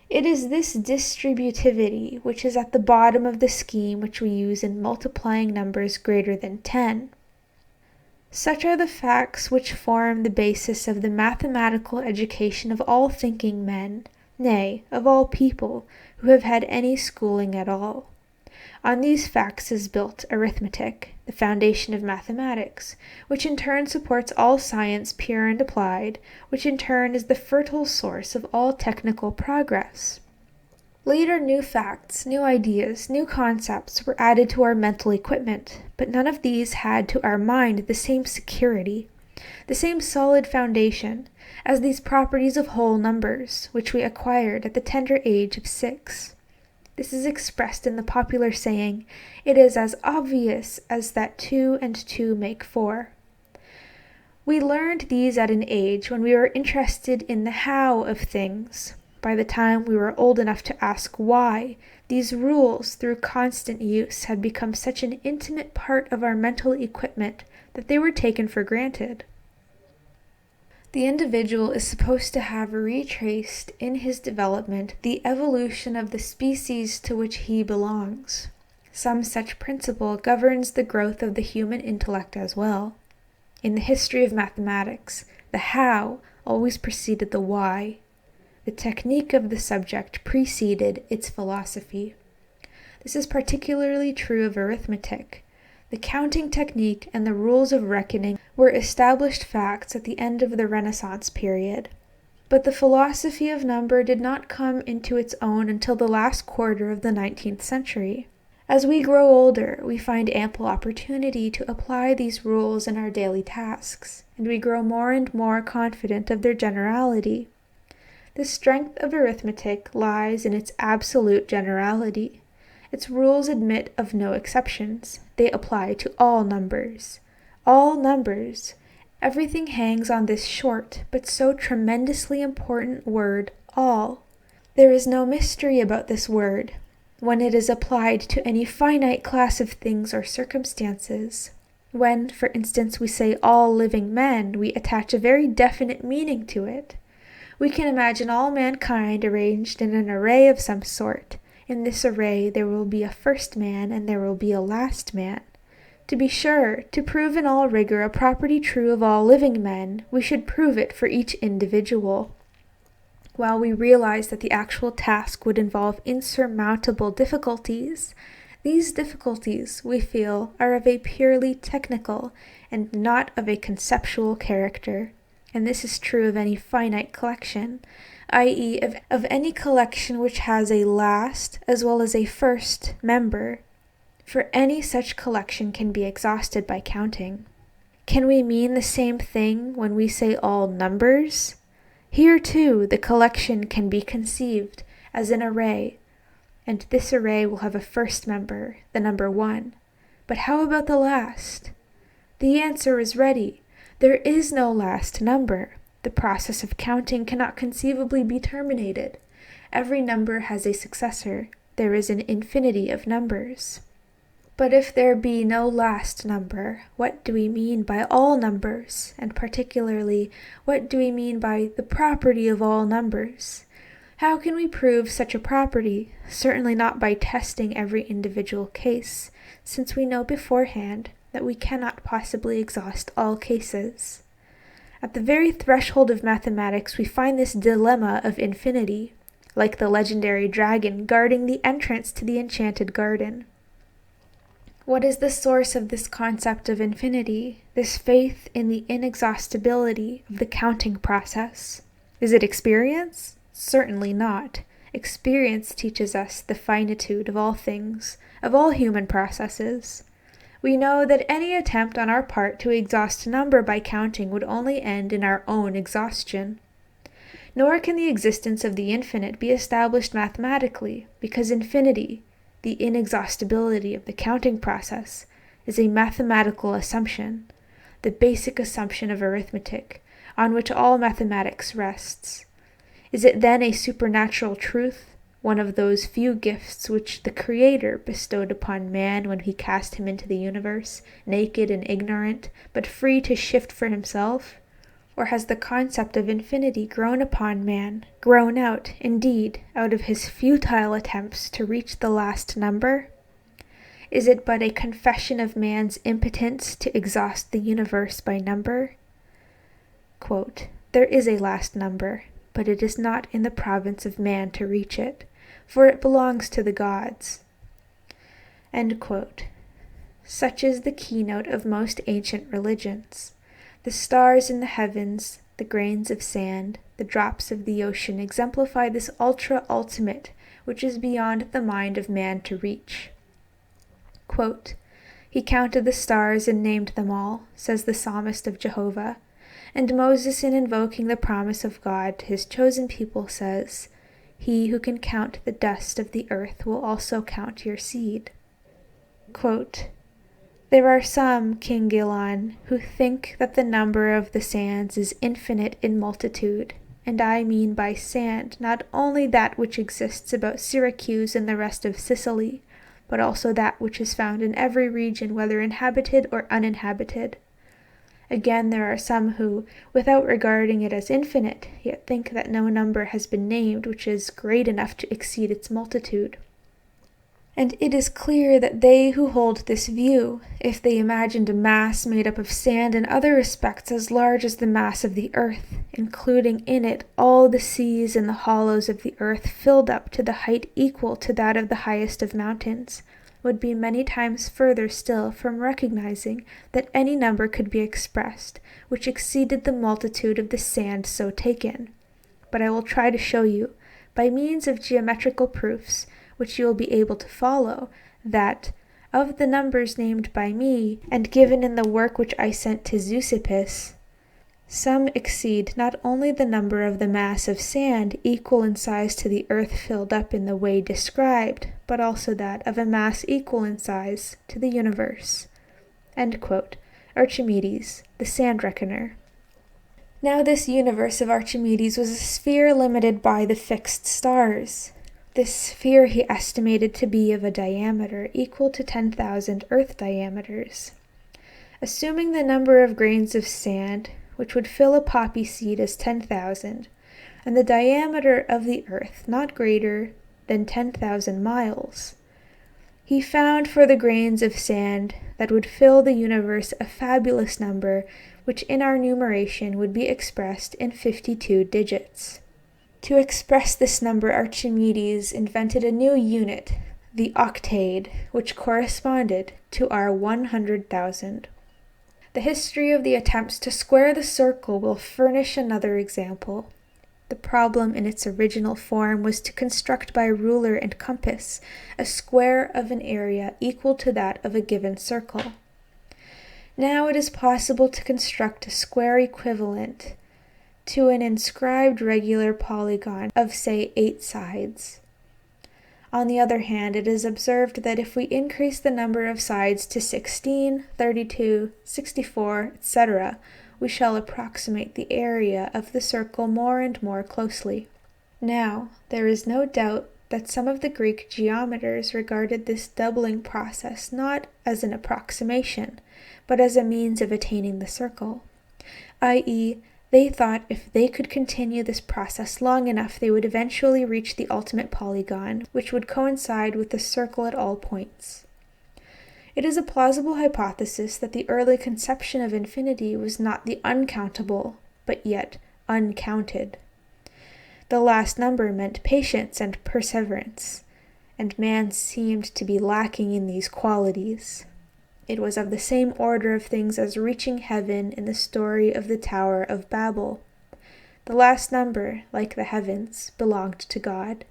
It is this distributivity which is at the bottom of the scheme which we use in multiplying numbers greater than 10. Such are the facts which form the basis of the mathematical education of all thinking men, nay, of all people who have had any schooling at all. On these facts is built arithmetic, the foundation of mathematics, which in turn supports all science pure and applied, which in turn is the fertile source of all technical progress. Later, new facts, new ideas, new concepts were added to our mental equipment, but none of these had to our mind the same security, the same solid foundation, as these properties of whole numbers, which we acquired at the tender age of 6. This is expressed in the popular saying, "It is as obvious as that 2 and 2 make 4." We learned these at an age when we were interested in the how of things. By the time we were old enough to ask why, these rules, through constant use, had become such an intimate part of our mental equipment that they were taken for granted. The individual is supposed to have retraced in his development the evolution of the species to which he belongs. Some such principle governs the growth of the human intellect as well. In the history of mathematics, the how always preceded the why. The technique of the subject preceded its philosophy. This is particularly true of arithmetic. The counting technique and the rules of reckoning were established facts at the end of the Renaissance period. But the philosophy of number did not come into its own until the last quarter of the 19th century. As we grow older, we find ample opportunity to apply these rules in our daily tasks, and we grow more and more confident of their generality. The strength of arithmetic lies in its absolute generality. Its rules admit of no exceptions. They apply to all numbers. All numbers. Everything hangs on this short, but so tremendously important word, all. There is no mystery about this word when it is applied to any finite class of things or circumstances. When, for instance, we say all living men, we attach a very definite meaning to it. We can imagine all mankind arranged in an array of some sort. In this array there will be a first man and there will be a last man. To be sure, to prove in all rigor a property true of all living men, we should prove it for each individual. While we realize that the actual task would involve insurmountable difficulties, these difficulties, we feel, are of a purely technical and not of a conceptual character. And this is true of any finite collection, i.e., of any collection which has a last as well as a first member, for any such collection can be exhausted by counting. Can we mean the same thing when we say all numbers? Here, too, the collection can be conceived as an array, and this array will have a first member, the number 1. But how about the last? The answer is ready. There is no last number. The process of counting cannot conceivably be terminated. Every number has a successor. There is an infinity of numbers. But if there be no last number, what do we mean by all numbers? And particularly, what do we mean by the property of all numbers? How can we prove such a property? Certainly not by testing every individual case, since we know beforehand that we cannot possibly exhaust all cases. At the very threshold of mathematics we find this dilemma of infinity, like the legendary dragon guarding the entrance to the enchanted garden. What is the source of this concept of infinity, this faith in the inexhaustibility of the counting process? Is it experience? Certainly not. Experience teaches us the finitude of all things, of all human processes. We know that any attempt on our part to exhaust a number by counting would only end in our own exhaustion. Nor can the existence of the infinite be established mathematically, because infinity, the inexhaustibility of the counting process, is a mathematical assumption, the basic assumption of arithmetic, on which all mathematics rests. Is it then a supernatural truth? One of those few gifts which the Creator bestowed upon man when he cast him into the universe, naked and ignorant, but free to shift for himself? Or has the concept of infinity grown upon man, grown out, indeed, out of his futile attempts to reach the last number? Is it but a confession of man's impotence to exhaust the universe by number? Quote, "There is a last number, but it is not in the province of man to reach it, for it belongs to the gods." End quote. Such is the keynote of most ancient religions. The stars in the heavens, the grains of sand, the drops of the ocean exemplify this ultra-ultimate which is beyond the mind of man to reach. Quote, "He counted the stars and named them all," says the psalmist of Jehovah, and Moses, in invoking the promise of God to his chosen people, says, "He who can count the dust of the earth will also count your seed." Quote, "There are some, King Gilon, who think that the number of the sands is infinite in multitude, and I mean by sand not only that which exists about Syracuse and the rest of Sicily, but also that which is found in every region, whether inhabited or uninhabited. Again, there are some who, without regarding it as infinite, yet think that no number has been named which is great enough to exceed its multitude. And it is clear that they who hold this view, if they imagined a mass made up of sand in other respects as large as the mass of the earth, including in it all the seas and the hollows of the earth filled up to the height equal to that of the highest of mountains, would be many times further still from recognizing that any number could be expressed which exceeded the multitude of the sand so taken. But I will try to show you, by means of geometrical proofs, which you will be able to follow, that, of the numbers named by me, and given in the work which I sent to Zeuxippus, some exceed not only the number of the mass of sand equal in size to the earth filled up in the way described, but also that of a mass equal in size to the universe." End quote. Archimedes, the Sand Reckoner. Now this universe of Archimedes was a sphere limited by the fixed stars. This sphere he estimated to be of a diameter equal to 10,000 earth diameters. Assuming the number of grains of sand, which would fill a poppy seed, as 10,000, and the diameter of the earth not greater than 10,000 miles, he found for the grains of sand that would fill the universe a fabulous number, which in our numeration would be expressed in 52 digits. To express this number, Archimedes invented a new unit, the octade, which corresponded to our 100,000. The history of the attempts to square the circle will furnish another example. The problem in its original form was to construct by ruler and compass a square of an area equal to that of a given circle. Now it is possible to construct a square equivalent to an inscribed regular polygon of, say, 8 sides. On the other hand, it is observed that if we increase the number of sides to 16, 32, 64, etc., we shall approximate the area of the circle more and more closely. Now, there is no doubt that some of the Greek geometers regarded this doubling process not as an approximation, but as a means of attaining the circle, i.e., they thought if they could continue this process long enough, they would eventually reach the ultimate polygon, which would coincide with the circle at all points. It is a plausible hypothesis that the early conception of infinity was not the uncountable, but yet uncounted. The last number meant patience and perseverance, and man seemed to be lacking in these qualities. It was of the same order of things as reaching heaven in the story of the Tower of Babel. The last number, like the heavens, belonged to God.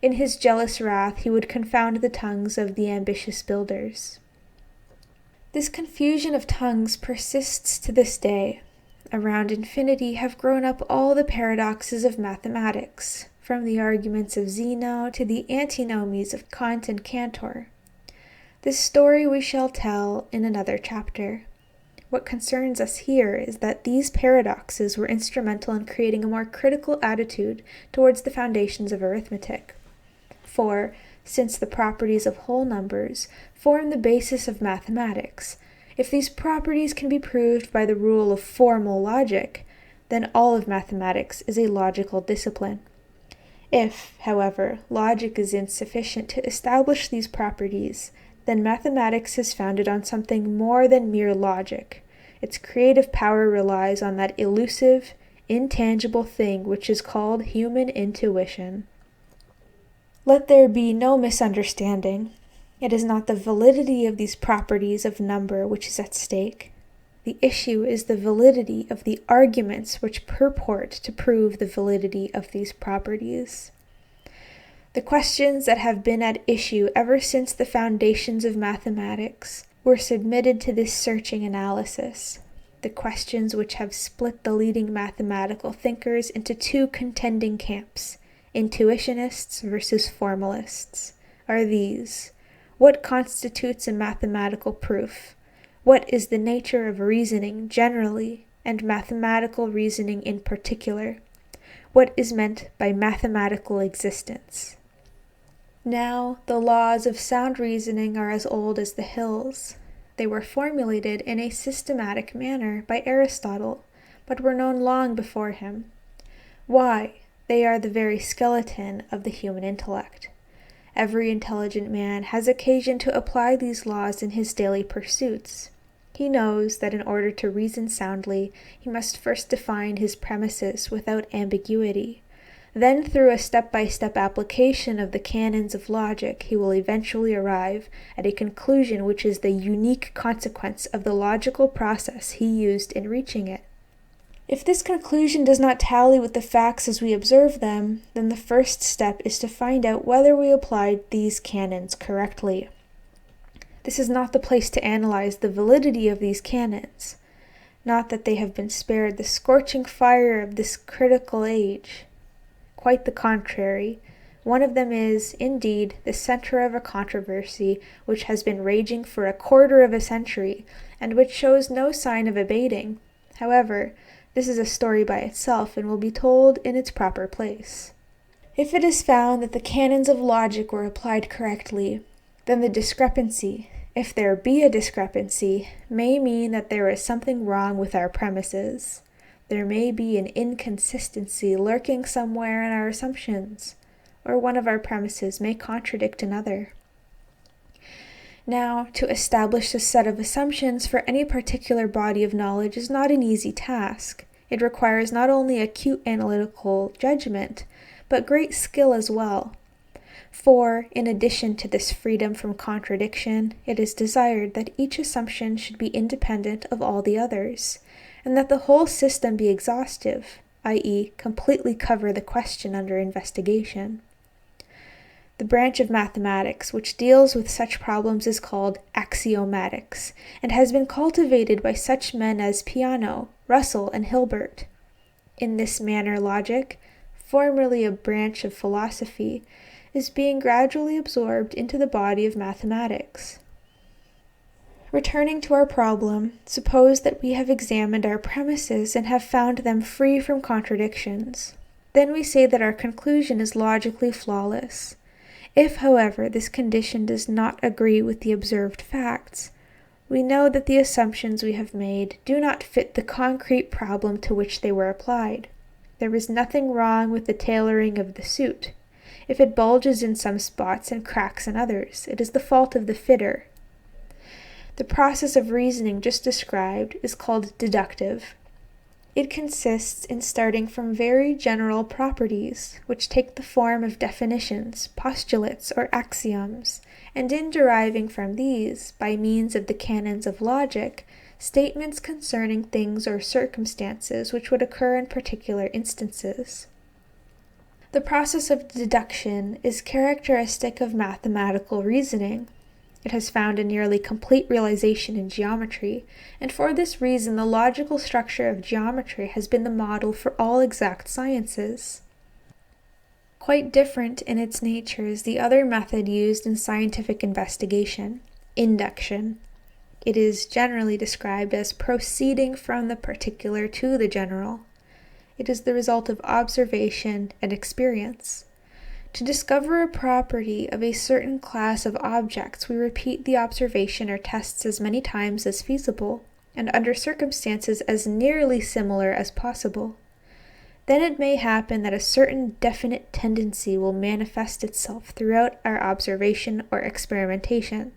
In his jealous wrath he would confound the tongues of the ambitious builders. This confusion of tongues persists to this day. Around infinity have grown up all the paradoxes of mathematics, from the arguments of Zeno to the antinomies of Kant and Cantor. This story we shall tell in another chapter. What concerns us here is that these paradoxes were instrumental in creating a more critical attitude towards the foundations of arithmetic. For, since the properties of whole numbers form the basis of mathematics, if these properties can be proved by the rule of formal logic, then all of mathematics is a logical discipline. If, however, logic is insufficient to establish these properties, then mathematics is founded on something more than mere logic. Its creative power relies on that elusive, intangible thing which is called human intuition. Let there be no misunderstanding. It is not the validity of these properties of number which is at stake. The issue is the validity of the arguments which purport to prove the validity of these properties. The questions that have been at issue ever since the foundations of mathematics were submitted to this searching analysis. The questions which have split the leading mathematical thinkers into two contending camps, intuitionists versus formalists, are these: what constitutes a mathematical proof? What is the nature of reasoning generally, and mathematical reasoning in particular? What is meant by mathematical existence? Now, the laws of sound reasoning are as old as the hills. They were formulated in a systematic manner by Aristotle, but were known long before him. Why? They are the very skeleton of the human intellect. Every intelligent man has occasion to apply these laws in his daily pursuits. He knows that in order to reason soundly, he must first define his premises without ambiguity. Then, through a step-by-step application of the canons of logic, he will eventually arrive at a conclusion which is the unique consequence of the logical process he used in reaching it. If this conclusion does not tally with the facts as we observe them, then the first step is to find out whether we applied these canons correctly. This is not the place to analyze the validity of these canons. Not that they have been spared the scorching fire of this critical age. Quite the contrary. One of them is, indeed, the center of a controversy which has been raging for a quarter of a century, and which shows no sign of abating. However, this is a story by itself and will be told in its proper place. If it is found that the canons of logic were applied correctly, then the discrepancy, if there be a discrepancy, may mean that there is something wrong with our premises. There may be an inconsistency lurking somewhere in our assumptions, or one of our premises may contradict another. Now, to establish a set of assumptions for any particular body of knowledge is not an easy task. It requires not only acute analytical judgment, but great skill as well. For, in addition to this freedom from contradiction, it is desired that each assumption should be independent of all the others, and that the whole system be exhaustive, i.e., completely cover the question under investigation. The branch of mathematics which deals with such problems is called axiomatics, and has been cultivated by such men as Peano, Russell, and Hilbert. In this manner logic, formerly a branch of philosophy, is being gradually absorbed into the body of mathematics. Returning to our problem, suppose that we have examined our premises and have found them free from contradictions. Then we say that our conclusion is logically flawless. If, however, this condition does not agree with the observed facts, we know that the assumptions we have made do not fit the concrete problem to which they were applied. There is nothing wrong with the tailoring of the suit. If it bulges in some spots and cracks in others, it is the fault of the fitter. The process of reasoning just described is called deductive. It consists in starting from very general properties, which take the form of definitions, postulates, or axioms, and in deriving from these, by means of the canons of logic, statements concerning things or circumstances which would occur in particular instances. The process of deduction is characteristic of mathematical reasoning. It has found a nearly complete realization in geometry, and for this reason the logical structure of geometry has been the model for all exact sciences. Quite different in its nature is the other method used in scientific investigation, induction. It is generally described as proceeding from the particular to the general. It is the result of observation and experience. To discover a property of a certain class of objects, we repeat the observation or tests as many times as feasible, and under circumstances as nearly similar as possible. Then it may happen that a certain definite tendency will manifest itself throughout our observation or experimentation.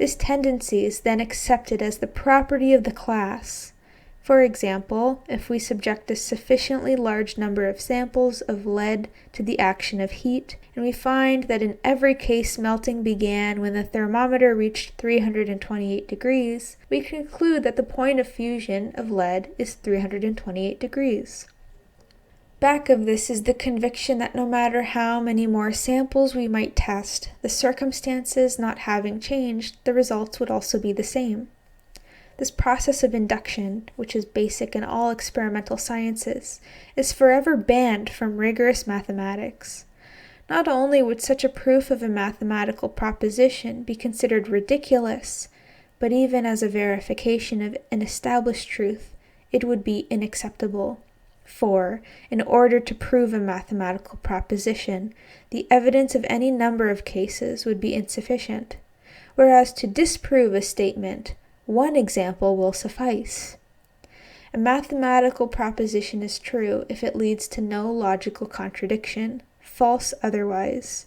This tendency is then accepted as the property of the class. For example, if we subject a sufficiently large number of samples of lead to the action of heat, and we find that in every case melting began when the thermometer reached 328 degrees, we conclude that the point of fusion of lead is 328 degrees. Back of this is the conviction that no matter how many more samples we might test, the circumstances not having changed, the results would also be the same. This process of induction, which is basic in all experimental sciences, is forever banned from rigorous mathematics. Not only would such a proof of a mathematical proposition be considered ridiculous, but even as a verification of an established truth, it would be unacceptable. For, in order to prove a mathematical proposition, the evidence of any number of cases would be insufficient, whereas to disprove a statement, one example will suffice. A mathematical proposition is true if it leads to no logical contradiction, false otherwise.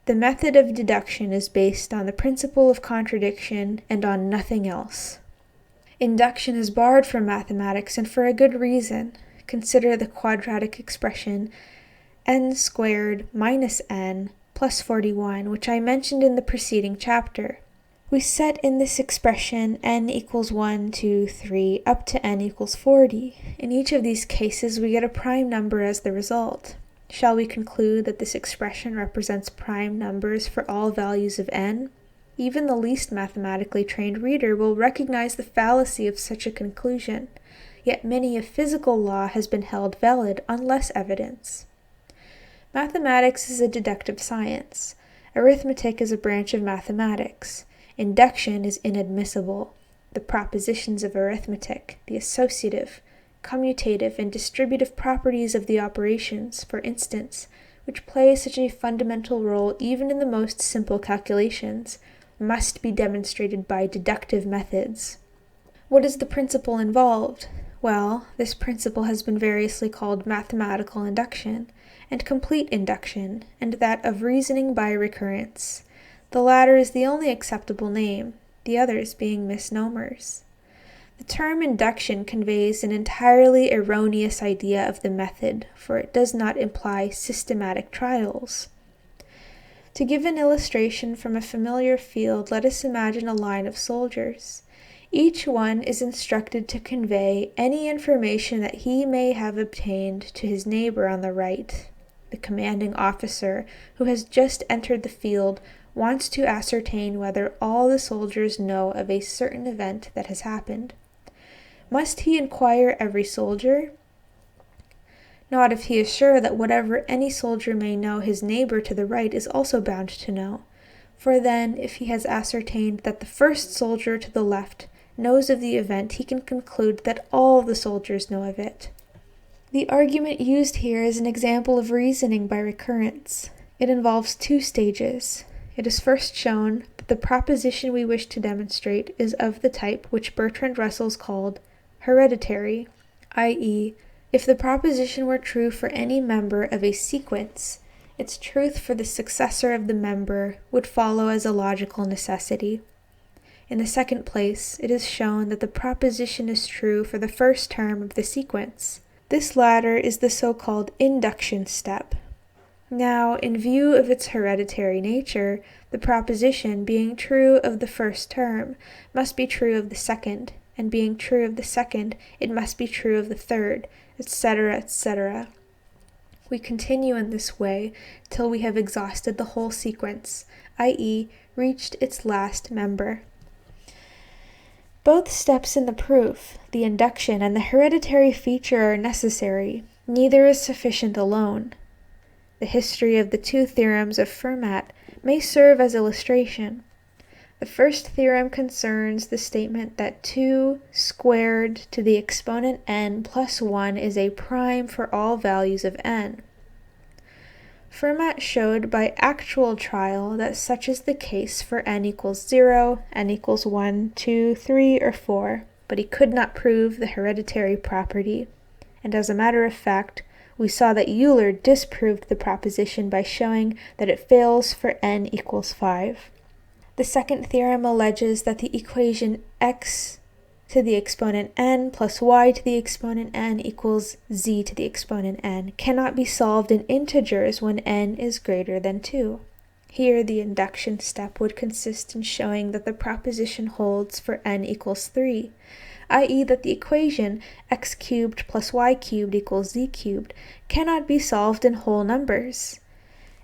The method of deduction is based on the principle of contradiction and on nothing else. Induction is barred from mathematics, and for a good reason. Consider the quadratic expression n squared minus n plus 41, which I mentioned in the preceding chapter. We set in this expression n equals 1, 2, 3, up to n equals 40. In each of these cases, we get a prime number as the result. Shall we conclude that this expression represents prime numbers for all values of n? Even the least mathematically trained reader will recognize the fallacy of such a conclusion, yet many a physical law has been held valid on less evidence. Mathematics is a deductive science. Arithmetic is a branch of mathematics. Induction is inadmissible. The propositions of arithmetic, the associative, commutative, and distributive properties of the operations, for instance, which play such a fundamental role even in the most simple calculations, must be demonstrated by deductive methods. What is the principle involved? Well, this principle has been variously called mathematical induction, and complete induction, and that of reasoning by recurrence. The latter is the only acceptable name, the others being misnomers. The term induction conveys an entirely erroneous idea of the method, for it does not imply systematic trials. To give an illustration from a familiar field, let us imagine a line of soldiers. Each one is instructed to convey any information that he may have obtained to his neighbor on the right. The commanding officer, who has just entered the field, wants to ascertain whether all the soldiers know of a certain event that has happened. Must he inquire every soldier? Not if he is sure that whatever any soldier may know his neighbor to the right is also bound to know. For then, if he has ascertained that the first soldier to the left knows of the event, he can conclude that all the soldiers know of it. The argument used here is an example of reasoning by recurrence. It involves two stages. It is first shown that the proposition we wish to demonstrate is of the type which Bertrand Russell called hereditary, i.e., if the proposition were true for any member of a sequence, its truth for the successor of the member would follow as a logical necessity. In the second place, it is shown that the proposition is true for the first term of the sequence. This latter is the so-called induction step. Now, in view of its hereditary nature, the proposition, being true of the first term, must be true of the second, and being true of the second, it must be true of the third, etc., etc. We continue in this way till we have exhausted the whole sequence, i.e., reached its last member. Both steps in the proof, the induction and the hereditary feature, are necessary. Neither is sufficient alone. The history of the two theorems of Fermat may serve as illustration. The first theorem concerns the statement that 2 squared to the exponent n plus 1 is a prime for all values of n. Fermat showed by actual trial that such is the case for n equals 0, n equals 1, 2, 3, or 4, but he could not prove the hereditary property, and as a matter of fact, we saw that Euler disproved the proposition by showing that it fails for n equals 5. The second theorem alleges that the equation x to the exponent n plus y to the exponent n equals z to the exponent n cannot be solved in integers when n is greater than 2. Here, the induction step would consist in showing that the proposition holds for n equals 3, i.e. that the equation x cubed plus y cubed equals z cubed cannot be solved in whole numbers.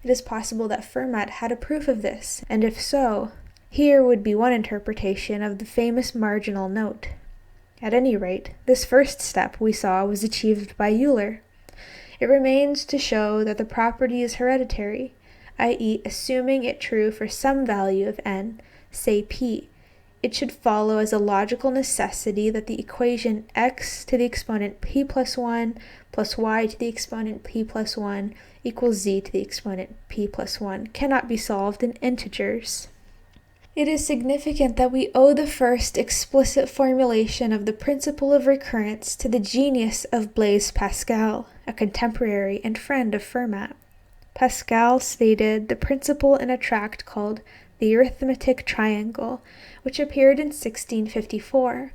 It is possible that Fermat had a proof of this, and if so, here would be one interpretation of the famous marginal note. At any rate, this first step we saw was achieved by Euler. It remains to show that the property is hereditary, i.e. assuming it true for some value of n, say p, it should follow as a logical necessity that the equation x to the exponent p plus 1 plus y to the exponent p plus 1 equals z to the exponent p plus 1 cannot be solved in integers. It is significant that we owe the first explicit formulation of the principle of recurrence to the genius of Blaise Pascal, a contemporary and friend of Fermat. Pascal stated the principle in a tract called The Arithmetic Triangle, which appeared in 1654.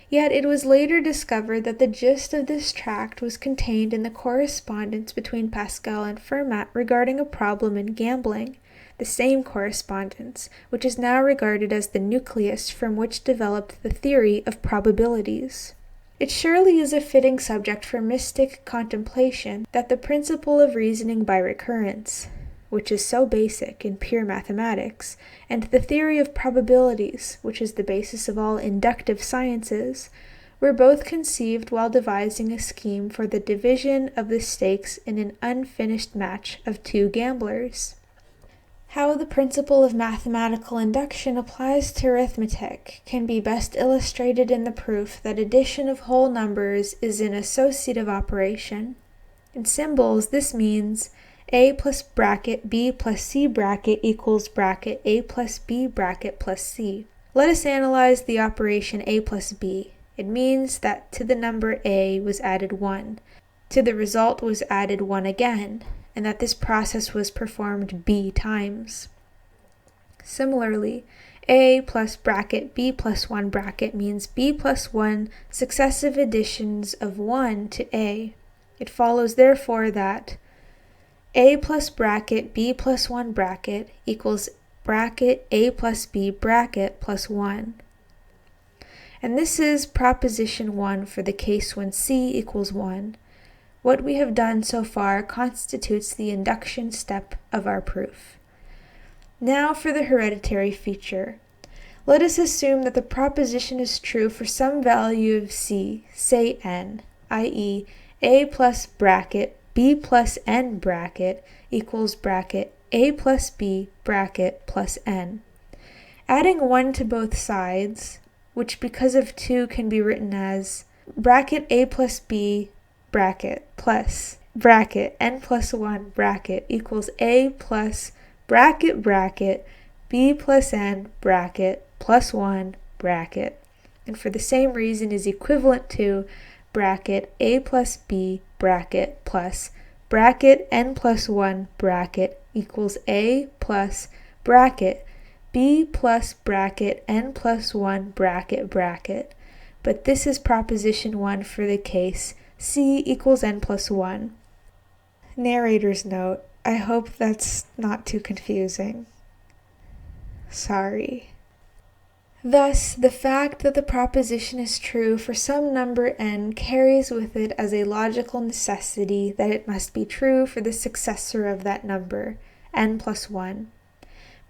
Yet it was later discovered that the gist of this tract was contained in the correspondence between Pascal and Fermat regarding a problem in gambling, the same correspondence which is now regarded as the nucleus from which developed the theory of probabilities. It surely is a fitting subject for mystic contemplation that the principle of reasoning by recurrence, which is so basic in pure mathematics, and the theory of probabilities, which is the basis of all inductive sciences, were both conceived while devising a scheme for the division of the stakes in an unfinished match of two gamblers. How the principle of mathematical induction applies to arithmetic can be best illustrated in the proof that addition of whole numbers is an associative operation. In symbols, this means a plus bracket b plus c bracket equals bracket a plus b bracket plus c. Let us analyze the operation a plus b. It means that to the number a was added 1, to the result was added 1 again, and that this process was performed b times. Similarly, a plus bracket b plus 1 bracket means b plus 1 successive additions of 1 to a. It follows therefore that a plus bracket b plus 1 bracket equals bracket a plus b bracket plus 1. And this is proposition 1 for the case when c equals 1. What we have done so far constitutes the induction step of our proof. Now for the hereditary feature. Let us assume that the proposition is true for some value of c, say n, i.e. a plus bracket b plus n bracket equals bracket a plus b bracket plus n. Adding 1 to both sides, which because of 2 can be written as bracket a plus b bracket plus bracket n plus 1 bracket equals a plus bracket bracket b plus n bracket plus 1 bracket, and for the same reason is equivalent to bracket a plus b bracket plus bracket n plus 1 bracket equals a plus bracket b plus bracket n plus 1 bracket bracket. But this is proposition 1 for the case c equals n plus 1. Narrator's note: I hope that's not too confusing. Sorry. Thus, the fact that the proposition is true for some number n carries with it as a logical necessity that it must be true for the successor of that number, n plus 1.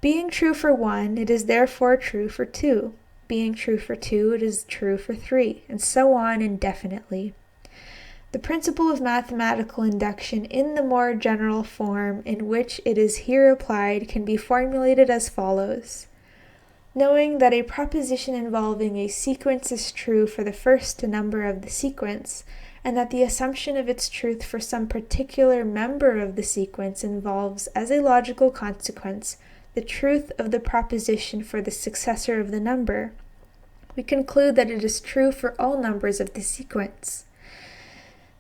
Being true for 1, it is therefore true for 2. Being true for 2, it is true for 3, and so on indefinitely. The principle of mathematical induction in the more general form in which it is here applied can be formulated as follows. Knowing that a proposition involving a sequence is true for the first number of the sequence, and that the assumption of its truth for some particular member of the sequence involves, as a logical consequence, the truth of the proposition for the successor of the number, we conclude that it is true for all numbers of the sequence.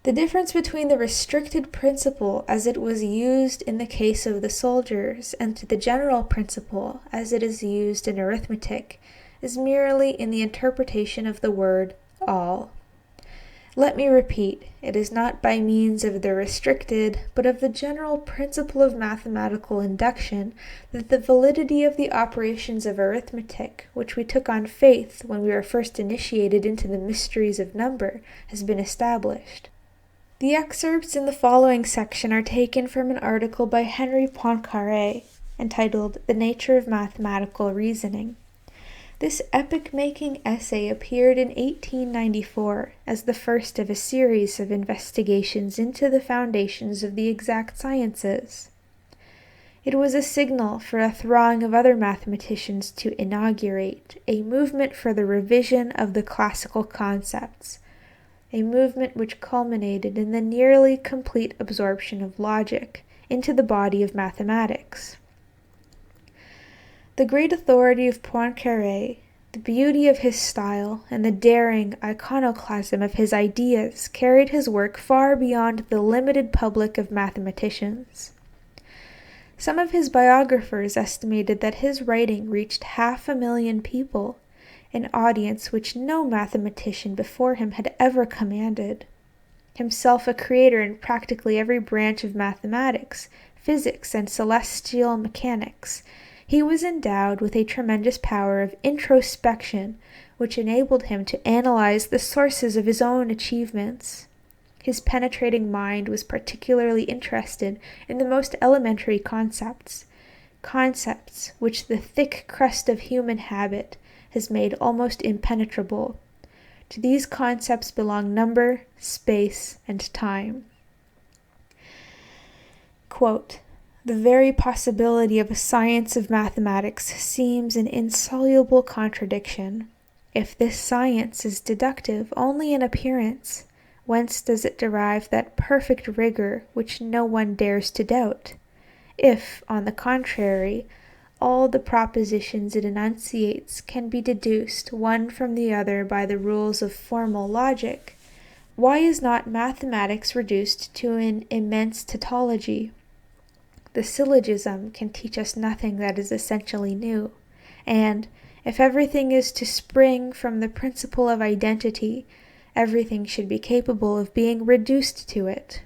The difference between the restricted principle as it was used in the case of the soldiers and the general principle as it is used in arithmetic is merely in the interpretation of the word all. Let me repeat, it is not by means of the restricted, but of the general principle of mathematical induction that the validity of the operations of arithmetic, which we took on faith when we were first initiated into the mysteries of number, has been established. The excerpts in the following section are taken from an article by Henri Poincaré, entitled The Nature of Mathematical Reasoning. This epoch-making essay appeared in 1894 as the first of a series of investigations into the foundations of the exact sciences. It was a signal for a throng of other mathematicians to inaugurate a movement for the revision of the classical concepts, a movement which culminated in the nearly complete absorption of logic into the body of mathematics. The great authority of Poincaré, the beauty of his style, and the daring iconoclasm of his ideas carried his work far beyond the limited public of mathematicians. Some of his biographers estimated that his writing reached 500,000 people, an audience which no mathematician before him had ever commanded. Himself a creator in practically every branch of mathematics, physics, and celestial mechanics, he was endowed with a tremendous power of introspection, which enabled him to analyze the sources of his own achievements. His penetrating mind was particularly interested in the most elementary concepts which the thick crust of human habit has made almost impenetrable. To these concepts belong number, space, and time. Quote, "The very possibility of a science of mathematics seems an insoluble contradiction. If this science is deductive only in appearance, whence does it derive that perfect rigor which no one dares to doubt? If, on the contrary, all the propositions it enunciates can be deduced one from the other by the rules of formal logic, why is not mathematics reduced to an immense tautology? The syllogism can teach us nothing that is essentially new, and, if everything is to spring from the principle of identity, everything should be capable of being reduced to it.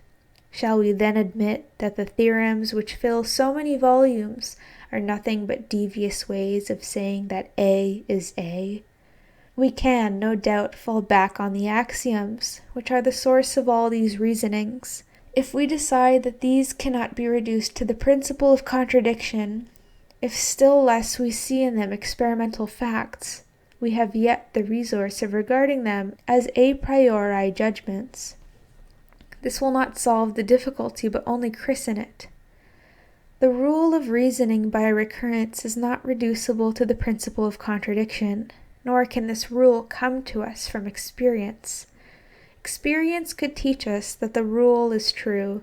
Shall we then admit that the theorems which fill so many volumes are nothing but devious ways of saying that A is A? We can, no doubt, fall back on the axioms, which are the source of all these reasonings. If we decide that these cannot be reduced to the principle of contradiction, if still less we see in them experimental facts, we have yet the resource of regarding them as a priori judgments. This will not solve the difficulty, but only christen it. The rule of reasoning by recurrence is not reducible to the principle of contradiction, nor can this rule come to us from experience. Experience could teach us that the rule is true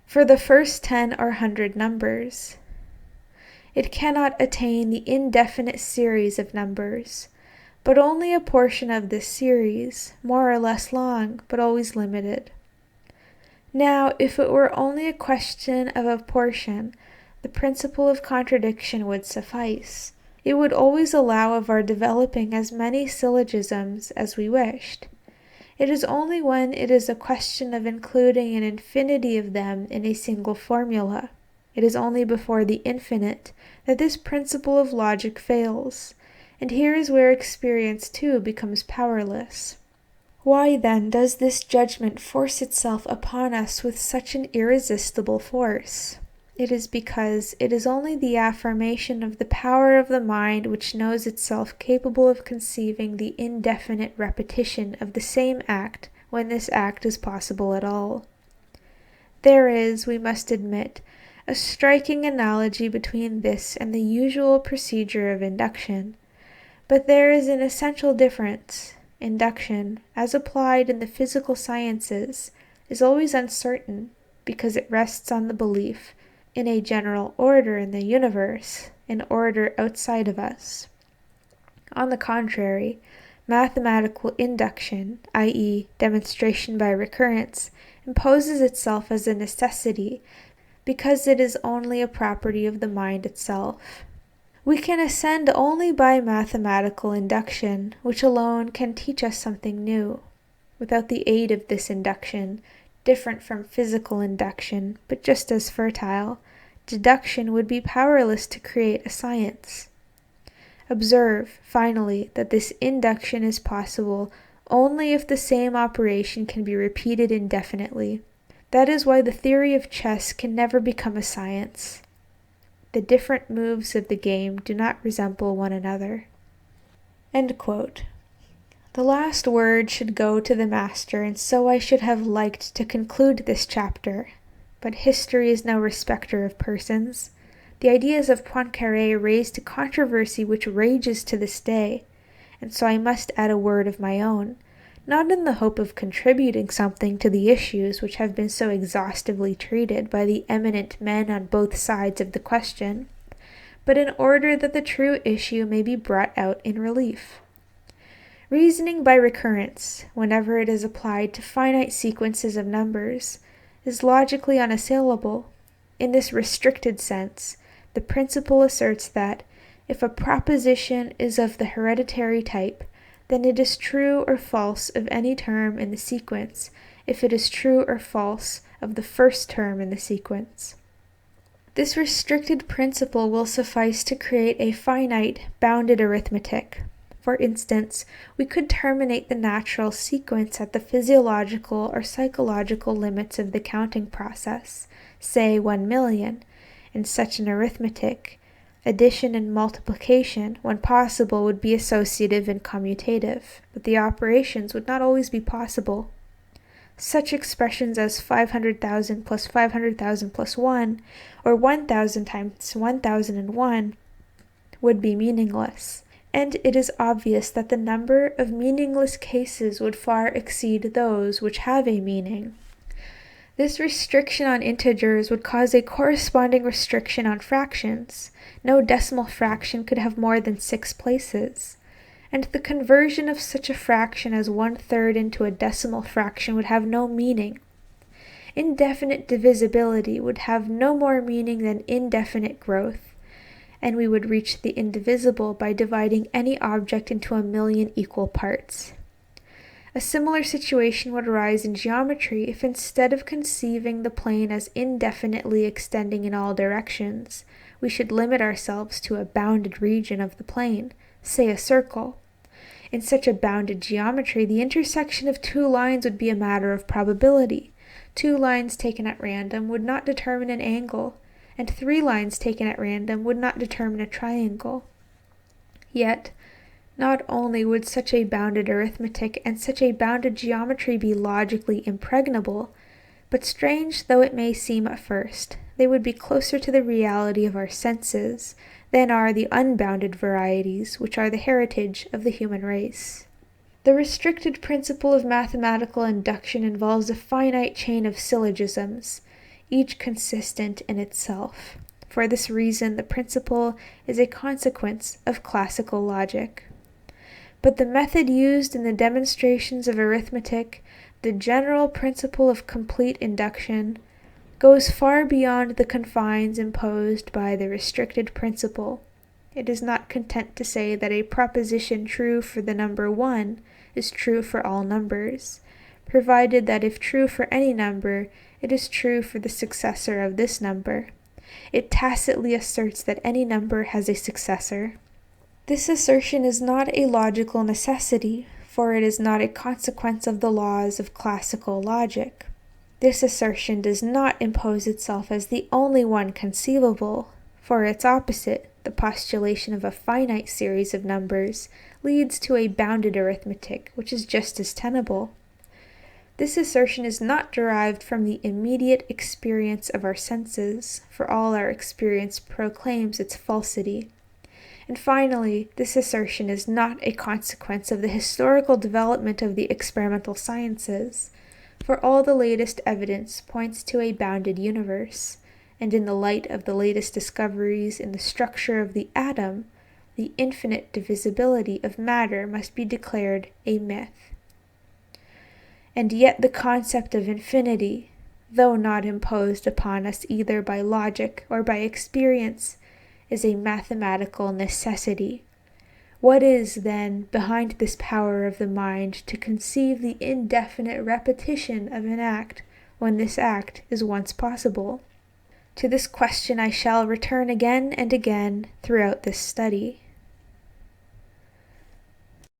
for the first 10 or 100 numbers. It cannot attain the indefinite series of numbers, but only a portion of this series, more or less long, but always limited. Now, if it were only a question of a portion, the principle of contradiction would suffice. It would always allow of our developing as many syllogisms as we wished. It is only when it is a question of including an infinity of them in a single formula, it is only before the infinite, that this principle of logic fails, and here is where experience too becomes powerless. Why then does this judgment force itself upon us with such an irresistible force? It is because it is only the affirmation of the power of the mind which knows itself capable of conceiving the indefinite repetition of the same act when this act is possible at all. There is, we must admit, a striking analogy between this and the usual procedure of induction, but there is an essential difference. Induction, as applied in the physical sciences, is always uncertain because it rests on the belief in a general order in the universe, an order outside of us. On the contrary, Mathematical induction, i.e., demonstration by recurrence, imposes itself as a necessity because it is only a property of the mind itself. We can ascend only by mathematical induction, which alone can teach us something new. Without the aid of this induction, different from physical induction, but just as fertile, deduction would be powerless to create a science. Observe, finally, that this induction is possible only if the same operation can be repeated indefinitely. That is why the theory of chess can never become a science. The different moves of the game do not resemble one another. End quote. The last word should go to the master, and so I should have liked to conclude this chapter. But history is no respecter of persons. The ideas of Poincaré raised a controversy which rages to this day, and so I must add a word of my own, not in the hope of contributing something to the issues which have been so exhaustively treated by the eminent men on both sides of the question, but in order that the true issue may be brought out in relief. Reasoning by recurrence, whenever it is applied to finite sequences of numbers, is logically unassailable. In this restricted sense, the principle asserts that, if a proposition is of the hereditary type, then it is true or false of any term in the sequence, if it is true or false of the first term in the sequence. This restricted principle will suffice to create a finite, bounded arithmetic. For instance, we could terminate the natural sequence at the physiological or psychological limits of the counting process, say 1,000,000. In such an arithmetic, addition and multiplication, when possible, would be associative and commutative, but the operations would not always be possible. Such expressions as 500,000 plus 500,000 plus 1, or 1,000 times 1,001, would be meaningless. And it is obvious that the number of meaningless cases would far exceed those which have a meaning. This restriction on integers would cause a corresponding restriction on fractions. No decimal fraction could have more than 6 places. And the conversion of such a fraction as 1/3 into a decimal fraction would have no meaning. Indefinite divisibility would have no more meaning than indefinite growth, and we would reach the indivisible by dividing any object into 1,000,000 equal parts. A similar situation would arise in geometry if instead of conceiving the plane as indefinitely extending in all directions, we should limit ourselves to a bounded region of the plane, say a circle. In such a bounded geometry, the intersection of two lines would be a matter of probability. 2 lines taken at random would not determine an angle, and 3 lines taken at random would not determine a triangle. Yet, not only would such a bounded arithmetic and such a bounded geometry be logically impregnable, but strange though it may seem at first, they would be closer to the reality of our senses than are the unbounded varieties which are the heritage of the human race. The restricted principle of mathematical induction involves a finite chain of syllogisms, each consistent in itself. For this reason, the principle is a consequence of classical logic. But the method used in the demonstrations of arithmetic, the general principle of complete induction, goes far beyond the confines imposed by the restricted principle. It is not content to say that a proposition true for the number 1 is true for all numbers, provided that if true for any number, it is true for the successor of this number. It tacitly asserts that any number has a successor. This assertion is not a logical necessity, for it is not a consequence of the laws of classical logic. This assertion does not impose itself as the only one conceivable, for its opposite, the postulation of a finite series of numbers, leads to a bounded arithmetic, which is just as tenable. This assertion is not derived from the immediate experience of our senses, for all our experience proclaims its falsity. And finally, this assertion is not a consequence of the historical development of the experimental sciences, for all the latest evidence points to a bounded universe, and in the light of the latest discoveries in the structure of the atom, the infinite divisibility of matter must be declared a myth. And yet the concept of infinity, though not imposed upon us either by logic or by experience, is a mathematical necessity. What is, then, behind this power of the mind to conceive the indefinite repetition of an act when this act is once possible? To this question I shall return again and again throughout this study.